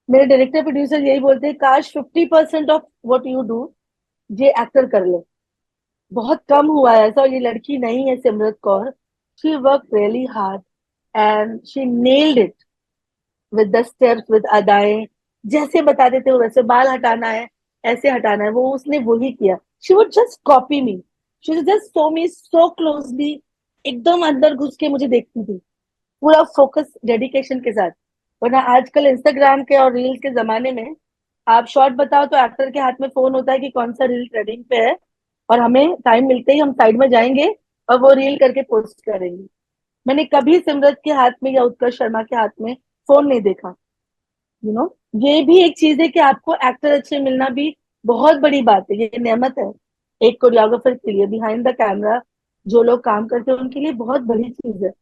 Speaker 1: मेरे डायरेक्टर प्रोड्यूसर यही बोलते हैं, काश 50% ऑफ व्हाट यू डू ये एक्टर कर ले। बहुत कम हुआ है ऐसा। और ये लड़की नहीं है Simrat Kaur, she work really hard and she nailed it with the steps, with अदाएं। जैसे बता देते हो वैसे, बाल हटाना है ऐसे हटाना है, वो उसने वही किया। She would just copy me, she would just so me so closely, एकदम अंदर घुस के मुझे देखती थी, पूरा फोकस डेडिकेशन के साथ। वरना आजकल इंस्टाग्राम के और रील्स के जमाने में आप शॉर्ट बताओ तो एक्टर के हाथ में फोन होता है कि कौन सा रील ट्रेंडिंग पे है, और हमें टाइम मिलते ही हम साइड में जाएंगे और वो रील करके पोस्ट करेंगे। मैंने कभी सिमरत के हाथ में या उत्कर्ष शर्मा के हाथ में फोन नहीं देखा। यू नो ये भी एक चीज है कि आपको एक्टर अच्छे मिलना भी बहुत बड़ी बात है, ये नेमत है एक कोरियोग्राफर के लिए। बिहाइंड द कैमरा जो लोग काम करते हैं उनके लिए बहुत बड़ी चीज है।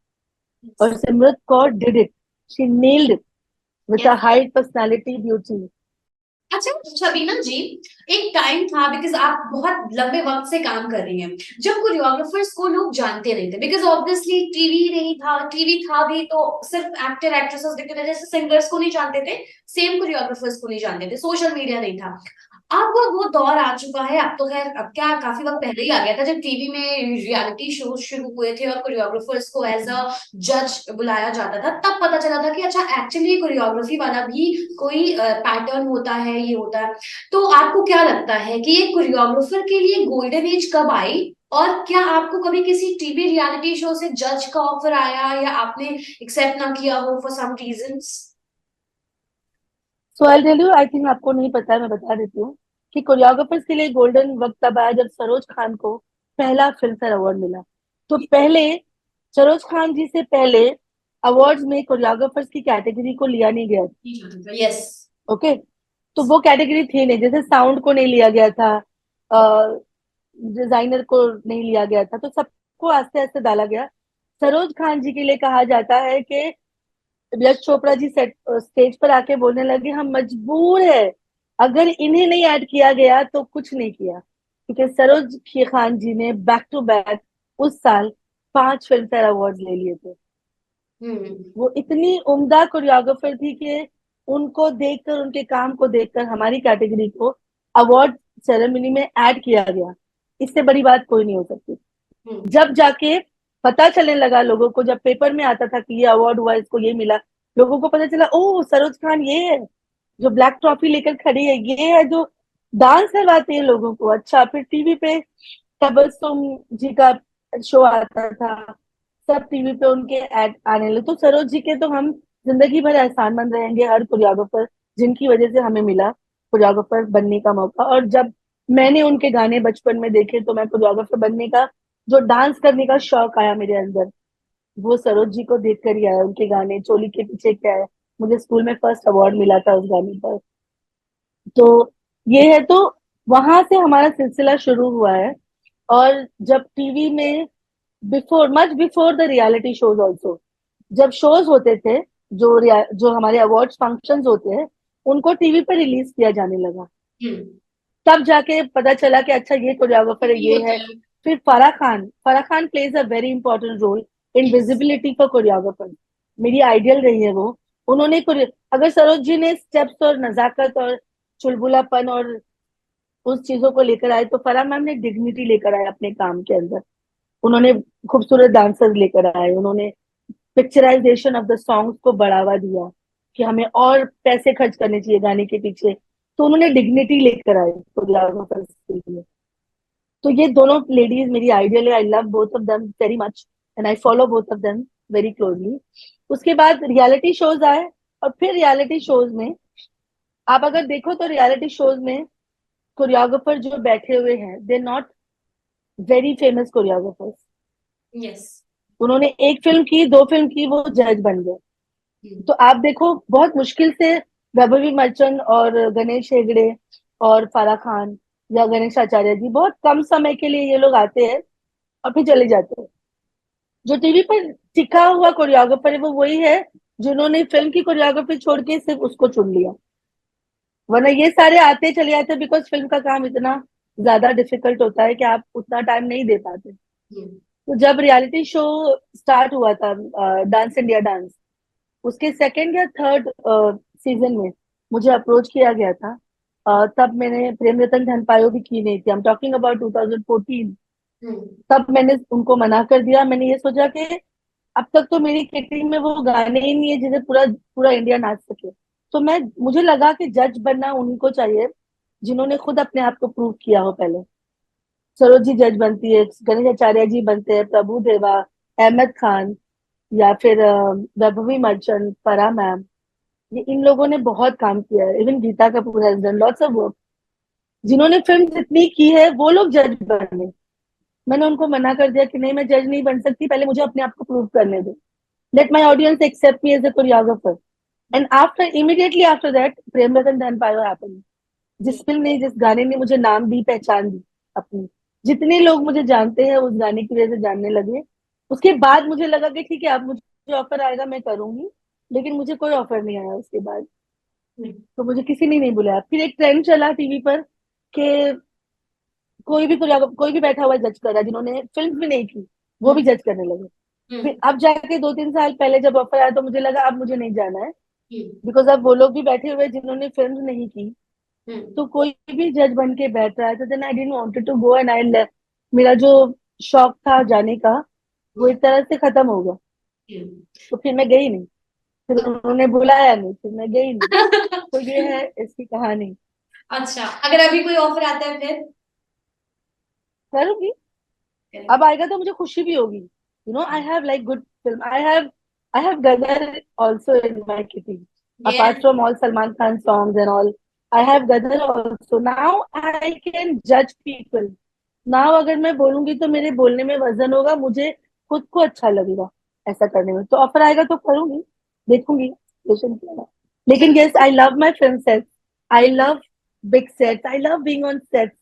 Speaker 1: और Simrat Kaur did it, she nailed it with a
Speaker 2: yes.
Speaker 1: High personality, beauty.
Speaker 2: अच्छा शबीना जी, एक टाइम था, बिकॉज आप बहुत लंबे वक्त से काम कर रही हैं, जब कोरियोग्राफर्स को लोग जानते नहीं थे, बिकॉज ऑब्वियसली टीवी नहीं था, टीवी था भी तो सिर्फ एक्टर एक्ट्रेसेस दिखते थे, जैसे सिंगर्स को नहीं जानते थे, सेम कोरियोग्राफर्स को नहीं जानते थे, सोशल मीडिया नहीं था। अब वो दौर आ चुका है, अब तो खैर, अब क्या, काफी वक्त पहले ही आ गया था जब टीवी में रियलिटी शो शुरू हुए थे और कोरियोग्राफर्स को एज अ जज बुलाया जाता था, तब पता चला था कि अच्छा एक्चुअली कोरियोग्राफी वाला भी कोई पैटर्न होता है, ये होता है। तो आपको क्या लगता है कि ये कोरियोग्राफर के लिए गोल्डन एज कब आई, और क्या आपको कभी किसी टीवी रियलिटी शो से जज का ऑफर आया, या आपने एक्सेप्ट ना किया हो for some reasons?
Speaker 1: So I tell you, I think आपको नहीं पता है, मैं बता देती हूँ कि कोरियोग्राफर्स के लिए गोल्डन वक्त तब आया जब सरोज खान को पहला फिल्म फेयर अवार्ड मिला। तो पहले सरोज खान जी से पहले अवार्ड्स में कोरियोग्राफर्स की कैटेगरी को लिया नहीं गया।
Speaker 2: यस।
Speaker 1: ओके, तो वो कैटेगरी थी नहीं, जैसे साउंड को नहीं लिया गया था, डिजाइनर को नहीं लिया गया था, तो सबको आस्ते आस्ते डाला गया। सरोज खान जी के लिए कहा जाता है कि यश चोपड़ा जी सेट स्टेज पर आके बोलने लगे, हम मजबूर है, अगर इन्हें नहीं ऐड किया गया तो कुछ नहीं किया। क्योंकि सरोज खान जी ने बैक टू बैक उस साल 5 फिल्म फेयर अवार्ड ले लिए थे।
Speaker 2: हम्म।
Speaker 1: वो इतनी उम्दा कोरियोग्राफर थी कि उनको देखकर, उनके काम को देखकर हमारी कैटेगरी को अवार्ड सेरेमनी में ऐड किया गया। इससे बड़ी बात कोई नहीं हो सकती।
Speaker 2: हम्म।
Speaker 1: जब जाके पता चलने लगा लोगों को, जब पेपर में आता था कि ये अवार्ड हुआ, इसको ये मिला, लोगों को पता चला, ओ सरोज खान ये है जो ब्लैक ट्रॉफी लेकर खड़ी है, ये है जो डांस करवाती है लोगों को। अच्छा, फिर टीवी पे तबस्सुम जी का शो आता था, सब टीवी पे उनके एड आने लगे। तो सरोज जी के तो हम जिंदगी भर एहसानमंद रहेंगे, हर कोरियोग्राफर जिनकी वजह से हमें मिला। कोरियोग्राफर बनने का मौका। और जब मैंने उनके गाने बचपन में देखे तो मैं कोरियोग्राफर बनने का, जो डांस करने का शौक आया मेरे अंदर, वो सरोज जी को देख कर ही आया। उनके गाने चोली के पीछे क्या है, मुझे स्कूल में फर्स्ट अवार्ड मिला था उस गाने पर। तो ये है, तो वहां से हमारा सिलसिला शुरू हुआ है। और जब टीवी में, before, much before the reality shows also, जब शोज होते थे, जो हमारे अवार्ड फंक्शंस होते हैं, उनको टीवी पर रिलीज किया जाने लगा।
Speaker 2: हम्म।
Speaker 1: तब जाके पता चला कि अच्छा ये कोरियोग्राफर है,
Speaker 2: ये
Speaker 1: ये
Speaker 2: होता
Speaker 1: है।
Speaker 2: है।
Speaker 1: फिर Farah Khan plays a very important role in
Speaker 2: yes.
Speaker 1: Visibility for choreographer. मेरी आइडियल रही है वो। उन्होंने अगर सरोज जी ने स्टेप्स और नजाकत और चुलबुलापन और उस चीजों को लेकर आए, तो फराह मैम ने डिग्निटी लेकर आए अपने काम के अंदर। उन्होंने खूबसूरत डांसर्स लेकर आए, उन्होंने पिक्चराइजेशन ऑफ द सॉन्ग्स को बढ़ावा दिया कि हमें और पैसे खर्च करने चाहिए गाने के पीछे। तो उन्होंने डिग्निटी लेकर आए कोरियोग्राफर्स के लिए। तो ये दोनों लेडीज मेरी आइडियल है। I love both of them very much and I follow both of them very closely. उसके बाद रियलिटी शोज आए, और फिर रियलिटी शोज में आप अगर देखो तो रियलिटी शोज में कोरियोग्राफर जो बैठे हुए हैं, they not very famous choreographers.
Speaker 2: Yes.
Speaker 1: उन्होंने एक फिल्म की, दो फिल्म की, वो जज बन गए। तो आप देखो, बहुत मुश्किल से वैभवी मर्चेंट और गणेश हेगड़े और फराह खान या गणेश आचार्य जी, बहुत कम समय के लिए ये लोग आते हैं और फिर चले जाते हैं। जो टीवी पर टिका हुआ कोरियोग्राफर है वो वही है जिन्होंने फिल्म की कोरियोग्राफी छोड़ के सिर्फ उसको चुन लिया। वरना ये सारे आते चले जाते, बिकॉज फिल्म का काम इतना ज्यादा डिफिकल्ट होता है कि आप उतना टाइम नहीं दे पाते। तो जब रियलिटी शो स्टार्ट हुआ था, डांस इंडिया डांस, उसके सेकंड या थर्ड सीजन में मुझे अप्रोच किया गया था। तब मैंने प्रेम रतन धन पायो भी की नहीं थी, आई एम टॉकिंग अबाउट 2014। तब मैंने उनको मना कर दिया। मैंने ये सोचा कि अब तक तो मेरी किटी में वो गाने ही नहीं है जिसे पूरा पूरा इंडिया नाच सके। तो मुझे लगा कि जज बनना उन्हीं को चाहिए जिन्होंने खुद अपने आप को प्रूव किया हो पहले। सरोज जी जज बनती है, गणेश आचार्य जी बनते हैं, प्रभु देवा, अहमद खान, या फिर वैभवी मर्चेंट, फराह मैम, ये इन लोगों ने बहुत काम किया है। Even Geeta Kapoor has done lots of work. जिन्होंने फिल्म जितनी की है वो लोग जज बने। मैंने उनको मना कर दिया कि नहीं, मैं जज नहीं बन सकती, पहले मुझे अपने आप को प्रूव करने दो। Let my audience accept me as a choreographer. And after, immediately after that, Prem Ratan Dhan Payo happen. जिस फिल्म ने, जिस गाने ने मुझे नाम दी, पहचान दी अपनी, जितने लोग मुझे जानते हैं उस गाने की वजह से जानने लगे। उसके बाद मुझे लगा कि ठीक है, अब मुझे ऑफर आएगा मैं करूंगी। लेकिन मुझे कोई ऑफर नहीं आया उसके बाद। तो मुझे किसी ने नहीं बुलाया। फिर एक ट्रेंड चला टीवी पर कि कोई भी बैठा हुआ जज कर रहा है, जिन्होंने फिल्म भी नहीं की वो भी जज करने लगे। फिर अब जाके 2-3 साल पहले जब ऑफर आया तो मुझे लगा अब मुझे नहीं जाना है, बिकॉज अब वो लोग भी बैठे हुए हैं जिन्होंने फिल्म नहीं की। तो कोई भी जज बन के बैठ रहा है, तो then I didn't wanted to go and I left. मेरा जो शौक था जाने का, वो एक तरह से खत्म हो गया। तो फिर मैं गई नहीं, फिर उन्होंने बुलाया नहीं, फिर मैं गई नहीं। तो ये है इसकी कहानी।
Speaker 2: अच्छा, अगर अभी कोई ऑफर आता है फिर?
Speaker 1: करूंगी। अब आएगा तो मुझे खुशी भी होगी। I have like good film, I have Gadar also in my kitty,
Speaker 2: yes.
Speaker 1: apart from all Salman Khan songs and all. I have Gadar also. Now I can judge people. Now अगर मैं बोलूंगी तो मेरे बोलने में वजन होगा, मुझे खुद को अच्छा लगेगा ऐसा करने में। तो ऑफर आएगा तो करूंगी, देखूंगी, लेकिन yes, I love my film sets. I love big sets. I love being on sets,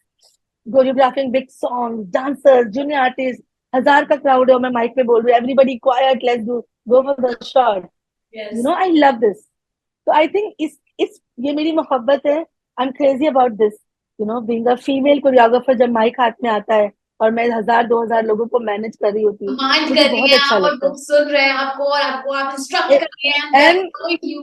Speaker 1: choreographing big songs, dancers, junior artists, 1000 का क्राउड है और मैं माइक पे बोल रही हूँ, everybody quiet, let's do go for the shot.
Speaker 2: Yes.
Speaker 1: I love this. तो I think इस ये मेरी मोहब्बत है। I am crazy about this, being a female choreographer. जब माइक हाथ में आता है और मैं 1000-2000 लोगों को मैनेज कर रही होती हूँ,
Speaker 2: कमांड
Speaker 1: मुझे
Speaker 2: कर रही
Speaker 1: बहुत
Speaker 2: हैं
Speaker 1: अच्छा
Speaker 2: आप और
Speaker 1: लगता
Speaker 2: लोग सुन रहे हैं आपको, और आपको आप इंस्ट्रक्ट
Speaker 1: है।
Speaker 2: कर रहे हैं, they are
Speaker 1: and
Speaker 2: following you.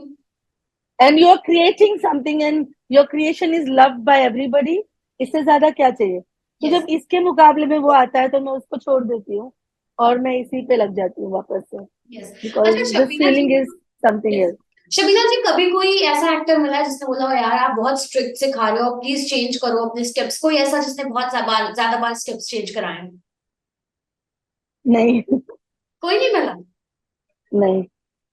Speaker 1: And you are creating something and your creation is loved by everybody. इससे ज्यादा क्या चाहिए? तो
Speaker 2: यस।
Speaker 1: जब इसके मुकाबले में वो आता है तो मैं उसको छोड़ देती हूँ और मैं इसी पे लग जाती हूँ वापस से,
Speaker 2: यस।
Speaker 1: बिकॉज
Speaker 2: अच्छा
Speaker 1: this
Speaker 2: Shabina ji.
Speaker 1: Feeling is something
Speaker 2: yes.
Speaker 1: Else.
Speaker 2: Shabina ji, कभी कोई ऐसा एक्टर मिला है जिसने बोला हो यार आप बहुत स्ट्रिक्ट सिखा रहे हो, प्लीज चेंज करो अपने स्टेप्स? कोई ऐसा जिसने बहुत ज्यादा बार स्टेप्स चेंज कराए हैं?
Speaker 1: नहीं।
Speaker 2: कोई नहीं मिला?
Speaker 1: नहीं,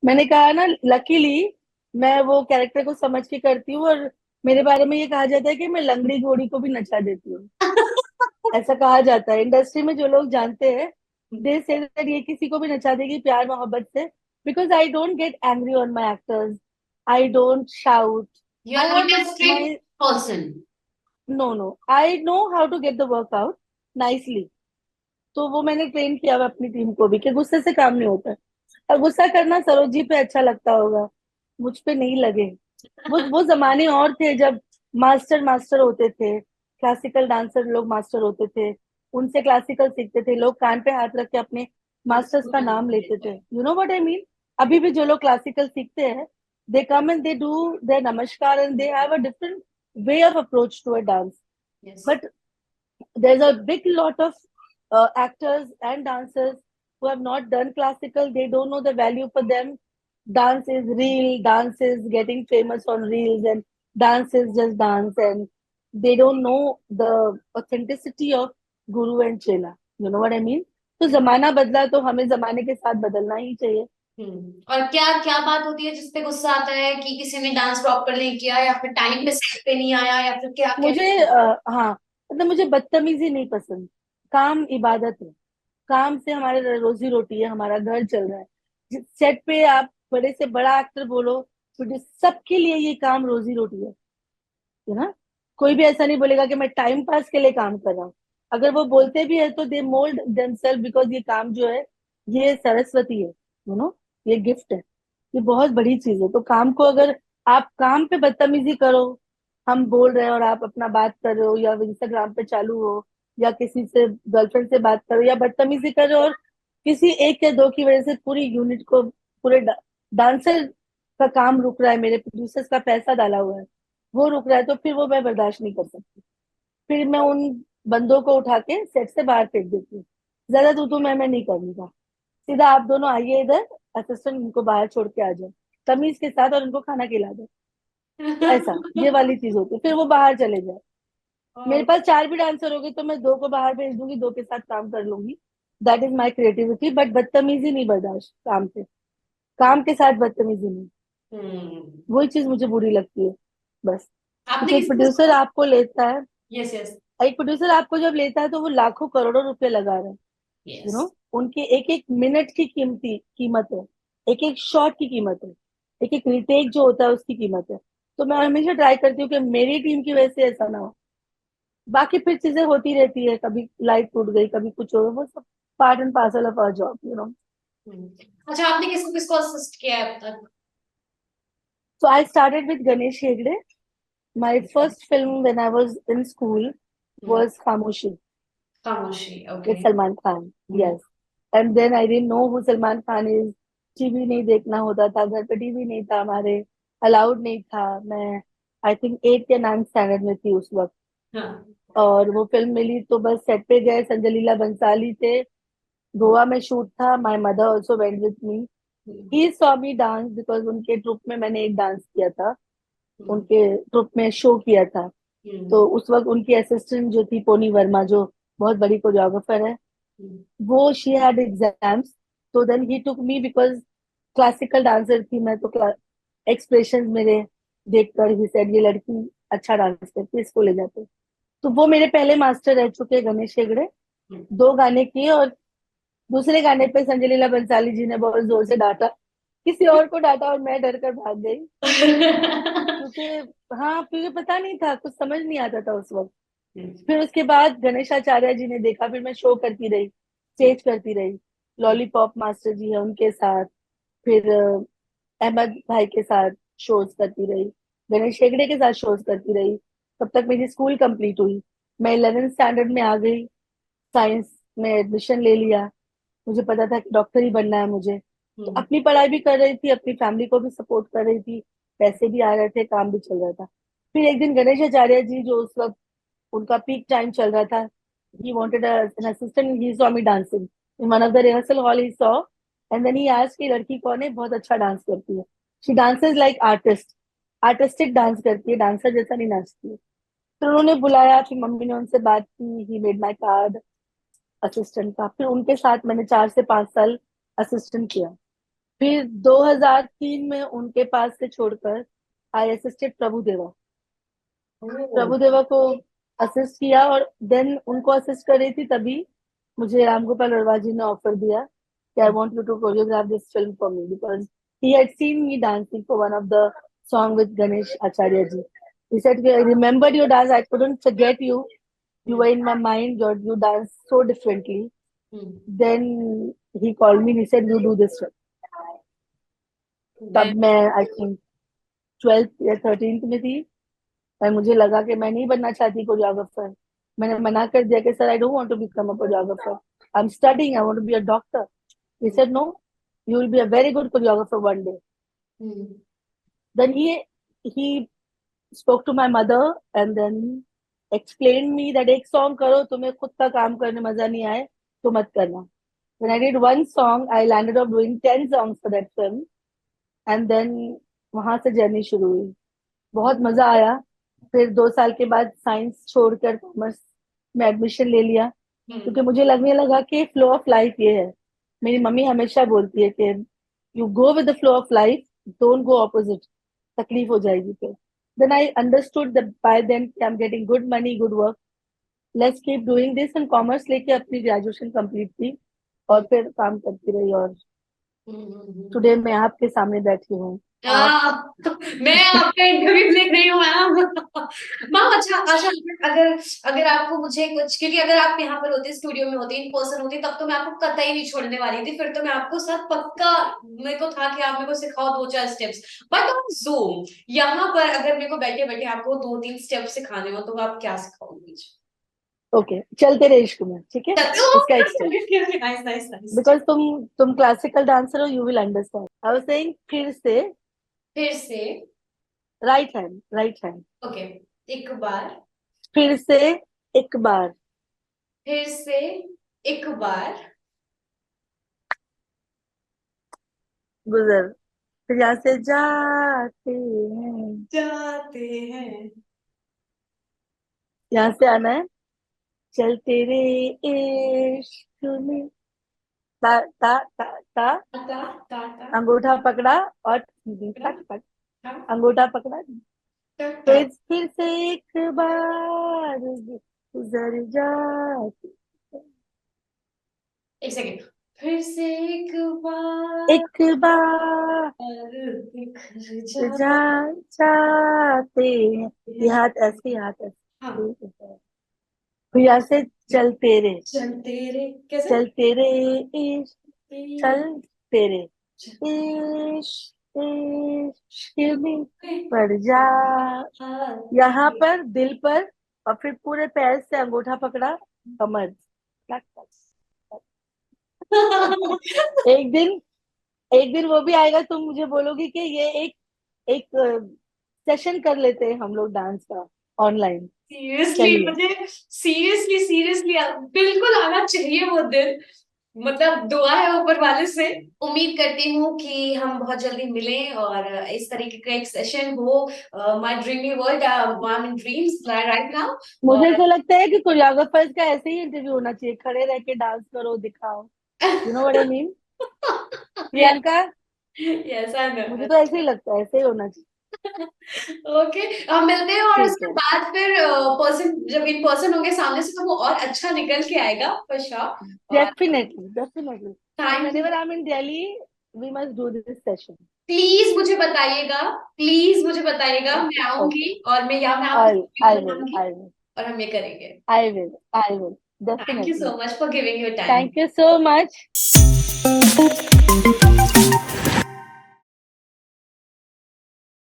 Speaker 1: मैंने कहा ना, लकीली मैं वो कैरेक्टर को समझ के करती हूँ। और मेरे बारे में ये कहा जाता है कि मैं लंगड़ी घोड़ी को भी नचा देती हूँ। ऐसा कहा जाता है इंडस्ट्री में, जो लोग जानते हैं दे से दैट ये किसी को भी नचा देगी प्यार मोहब्बत से। Because I don't get angry on my actors, I don't shout,
Speaker 2: you are
Speaker 1: I
Speaker 2: not
Speaker 1: have
Speaker 2: a strict
Speaker 1: my,
Speaker 2: person.
Speaker 1: No no, I know how to get the work out nicely. तो वो मैंने train किया हुआ अपनी team को भी कि गुस्से से काम नहीं होता। और गुस्सा करना सरोज जी पे अच्छा लगता होगा, मुझ पे नहीं लगे। वो जमाने और थे जब मास्टर मास्टर होते थे, क्लासिकल डांसर लोग मास्टर होते थे, उनसे क्लासिकल सीखते थे लोग, कान पे हाथ रख के अपने मास्टर्स का नाम लेते थे। You know what I mean. अभी भी जो लोग क्लासिकल सीखते हैं, they come and they do there namaskar and they have a different way of approach to a dance.
Speaker 2: Yes.
Speaker 1: But there's a big lot of actors and dancers who have not done classical. They don't know the value. For them dance is real, dance is getting famous on reels, and dance is just dance, and they don't know the authenticity of guru and chela. You know what I mean? तो जमाना बदला तो हमें जमाने के साथ बदलना ही चाहिए।
Speaker 2: और क्या क्या बात होती है जिसपे गुस्सा आता है कि किसी ने डांस प्रॉपर नहीं किया, या फिर टाइम पे सेट पे नहीं आया, या फिर क्या क्या?
Speaker 1: मुझे हाँ, मतलब मुझे बदतमीजी नहीं पसंद। काम इबादत है, काम से हमारे रोजी रोटी है, हमारा घर चल रहा है। सेट पे आप बड़े से बड़ा एक्टर बोलो, तो सबके लिए ये काम रोजी रोटी है ना। कोई भी ऐसा नहीं बोलेगा कि मैं टाइम पास के लिए काम कर रहा हूँ। अगर वो बोलते भी है तो दे मोल्ड देमसेल्फ, बिकॉज ये काम जो है ये सरस्वती है, यू नो, ये गिफ्ट है, ये बहुत बड़ी चीज है। तो काम को अगर आप काम पे बदतमीजी करो, हम बोल रहे हैं और आप अपना बात कर रहे हो, या इंस्टाग्राम पे चालू हो, या किसी से गर्लफ्रेंड से बात करो, या बदतमीजी कर रहे हो, और किसी एक या दो की वजह से पूरी यूनिट को, पूरे डांसर का काम रुक रहा है, मेरे प्रोड्यूसर्स का पैसा डाला हुआ है वो रुक रहा है, तो फिर वो मैं बर्दाश्त नहीं कर सकती। फिर मैं उन बंदों को उठा के सेट से बाहर फेंक देती हूँ। ज्यादा तू मैं नहीं करूंगा, सीधा आप दोनों आइए इधर, असिस्टेंट इनको बाहर छोड़ के आ जाए तमीज के साथ, और इनको खाना खिला दो। ऐसा ये वाली चीज होती है, फिर वो बाहर चले जाए। मेरे पास चार भी डांसर होगी तो मैं दो को बाहर भेज दूंगी, दो के साथ काम कर लूंगी। That is my creativity. But बदतमीजी नहीं बर्दाश्त काम पे, काम के साथ बदतमीजी नहीं।
Speaker 2: हम्म।
Speaker 1: वही चीज मुझे बुरी लगती है बस।
Speaker 2: आपने
Speaker 1: क्योंकि एक
Speaker 2: किसी को?
Speaker 1: प्रोड्यूसर आपको लेता है,
Speaker 2: यस यस।
Speaker 1: एक प्रोड्यूसर आपको जब लेता है तो वो लाखों करोड़ों रुपए लगा रहे हैं। You
Speaker 2: yes.
Speaker 1: नो, उनके एक एक मिनट की कीमती कीमत है, एक एक शॉट की कीमत है, एक एक रिटेक जो होता है उसकी कीमत है। तो मैं हमेशा ट्राई करती हूँ कि मेरी टीम की वजह से ऐसा ना हो। बाकी फिर चीजें होती रहती है, कभी लाइट टूट गई, कभी कुछ हो गया, वो सब part and parcel of our job, you know.
Speaker 2: अच्छा, आपने किसको किसको असिस्ट किया है अब तक?
Speaker 1: So I started with Ganesh Hegde. My first film when I was in school was Khamoshi
Speaker 2: Khamoshi,
Speaker 1: with
Speaker 2: okay.
Speaker 1: Salman Khan. Yes. And then I didn't know who Salman Khan is. TV नहीं देखना होता था, घर पे टीवी नहीं था हमारे, अलाउड नहीं था। मैं आई थिंक 8 या 9 स्टैंडर्ड में थी उस वक्त।
Speaker 2: हाँ।
Speaker 1: और वो फिल्म मिली तो बस सेट पे गए, संजय लीला बंसाली थे, गोवा में शूट था, my mother also went with me. He saw me dance because उनके ट्रुप में मैंने एक डांस किया था, उनके ट्रुप में शो किया था। तो उस वक्त उनकी असिस्टेंट जो थी पोनी वर्मा, जो बहुत बड़ी कोरियोग्राफर है, वो शी हैड एग्जाम्स, तो then he took me because classical dancer थी मैं, तो एक्सप्रेशन मेरे देखकर ही सेड ये लड़की अच्छा डांस करती है, इसको ले जाते। तो वो मेरे पहले मास्टर रह चुके हैं गणेश हेगड़े। 2 गाने किए, और दूसरे गाने पे संजय लीला बंसाली जी ने बहुत जोर से डांटा, किसी और को डांटा, और मैं डर कर भाग गई। क्योंकि हाँ, क्योंकि पता नहीं था, कुछ समझ नहीं आता था उस वक्त। फिर उसके बाद गणेशाचार्य जी ने देखा, फिर मैं शो करती रही, स्टेज करती रही। लॉलीपॉप मास्टर जी है उनके साथ, फिर अहमद भाई के साथ शोज करती रही, गणेश हेगड़े के साथ शोज करती रही। तब तक मेरी स्कूल कंप्लीट हुई, मैं 11th स्टैंडर्ड में आ गई, साइंस में एडमिशन ले लिया। मुझे पता था कि डॉक्टर ही बनना है मुझे। तो अपनी पढ़ाई भी कर रही थी, अपनी फैमिली को भी सपोर्ट कर रही थी, पैसे भी आ रहे थे, काम भी चल रहा था। फिर एक दिन गणेश आचार्य जी, जो उस वक्त उनका पीक टाइम चल रहा था, he wanted an assistant, he saw me dancing in one of the rehearsal hall, he saw, and then he asked कि लड़की कौन है, बहुत अच्छा डांस करती है, she dances like artist, artistic dance करती है, डांसर जैसा नहीं नाचती है। तो उन्होंने बुलाया, फिर मम्मी ने उनसे बात की, he made my card assistant का। फिर उनके साथ मैंने 4 से 5 साल असिस्टेंट किया। फिर 2003 में उनके पास से छोड़कर आई असिस्टेड प्रभु देवा। प्रभुदेवा को असिस्ट किया, और देन उनको असिस्ट कर रही थी तभी मुझे राम गोपाल वर्मा जी ने ऑफर दिया कि I want you to choreograph this film for me, because he had seen me dancing for one of the song with Ganesh Acharya ji. He said, I remembered your dance. I couldn't forget you. You were in my mind. You dance so differently. Then he called me and he said, you do this film. तब मैं I think 12th या 13th में थी, और मुझे लगा कि मैं नहीं बनना चाहती कोरियोग्राफर. मैंने मना कर दिया कि sir I don't want to become a choreographer, I am studying, I want to be a doctor. He said no, you will be a very good choreographer one day. Then he spoke to my mother and then explained me that एक song करो, तुम्हें खुद का काम करने मजा नहीं आए तो मत करना. When I did one song, I landed up doing 10 songs for that film, and then वहां से जर्नी शुरू हुई. बहुत मजा आया. फिर 2 साल के बाद साइंस छोड़कर कॉमर्स में एडमिशन ले लिया, क्योंकि मुझे लगने लगा कि फ्लो ऑफ लाइफ ये है. मेरी मम्मी हमेशा बोलती है कि you go with the flow of life, don't go opposite, तकलीफ हो जाएगी फिर. Then I understood that by then I'm getting good money, good work. Let's keep doing this. And commerce लेके अपनी ग्रेजुएशन कंप्लीट की और फिर काम करती रही, और टुडे मैं आपके सामने बैठी हूँ.
Speaker 2: मैं आपका इंटरव्यू देख रही हूँ मैम. मैम अच्छा अच्छा, अगर अगर आपको मुझे कुछ, क्योंकि अगर आप यहाँ पर होते, स्टूडियो में होते, इन पर्सन होते, तब तो मैं आपको कतई नहीं छोड़ने वाली थी. फिर तो मैं आपको साथ पक्का, मेरे को था कि आप मेरे को सिखाओ 2-4 स्टेप्स. बट ऑन ज़ूम यहाँ पर अगर मेरे को बैठे बैठे आपको 2-3 स्टेप सिखाने हो तो आप क्या सिखाओगे?
Speaker 1: ओके, चलते रहे इश्क में, ठीक है, इसका एक step.
Speaker 2: Nice nice nice.
Speaker 1: Because तुम क्लासिकल डांसर हो, you will understand. I was saying फिर से राइट हैंड.
Speaker 2: ओके, एक बार,
Speaker 1: फिर से एक बार,
Speaker 2: फिर से एक बार,
Speaker 1: गुजर. फिर यहाँ से
Speaker 2: जाते हैं,
Speaker 1: यहाँ से आना है. चल तेरे इश्क में, ता ता ता ता,
Speaker 2: ता ता ता,
Speaker 1: अंगूठा पकड़ा और तक तक, अंगूठा पकड़ा. फिर से एक बार गुजर जाती.
Speaker 2: एक सेकेंड. फिर से एक बार
Speaker 1: बिखर जाते हैं. ये हाथ ऐसे, हाथ ऐसे. फिर यहाँ से चल तेरे
Speaker 2: कैसे?
Speaker 1: चल तेरे इश्क, चल तेरे इश्क में पड़ जा. यहाँ पर दिल पर, और फिर पूरे पैर से अंगूठा पकड़ा, कमर. एक दिन वो भी आएगा, तुम मुझे बोलोगी कि ये एक सेशन कर लेते हैं हम लोग डांस का ऑनलाइन.
Speaker 2: सीरियसली मुझे सीरियसली बिल्कुल आना चाहिए वो दिन. मतलब दुआ है ऊपर वाले से. उम्मीद करती हूँ कि हम बहुत जल्दी मिलें और इस तरीके का एक सेशन हो. My dreamy world, I am in dreams right now.
Speaker 1: मुझे तो लगता है कि कोरियोग्राफर्स का ऐसे ही इंटरव्यू होना चाहिए, खड़े रह के डांस करो, दिखाओ. You know what I mean Priyanka?
Speaker 2: Yes I know.
Speaker 1: मुझे तो ऐसे ही लगता है, ऐसे ही होना चाहिए.
Speaker 2: ओके, हम मिलते हैं और
Speaker 1: ठीक
Speaker 2: उसके
Speaker 1: है.
Speaker 2: बाद फिर पर्सन, जब इन पर्सन होंगे सामने से, तो वो और अच्छा निकल के आएगा for sure.
Speaker 1: Definitely. Whenever I'm in Delhi, we must do this session.
Speaker 2: Please मुझे बताइएगा, मैं आऊंगी और मैं यहाँ
Speaker 1: I will.
Speaker 2: और हम ये करेंगे.
Speaker 1: I will.
Speaker 2: Thank you
Speaker 1: Definitely.
Speaker 2: So much for giving your time.
Speaker 1: Thank you so much.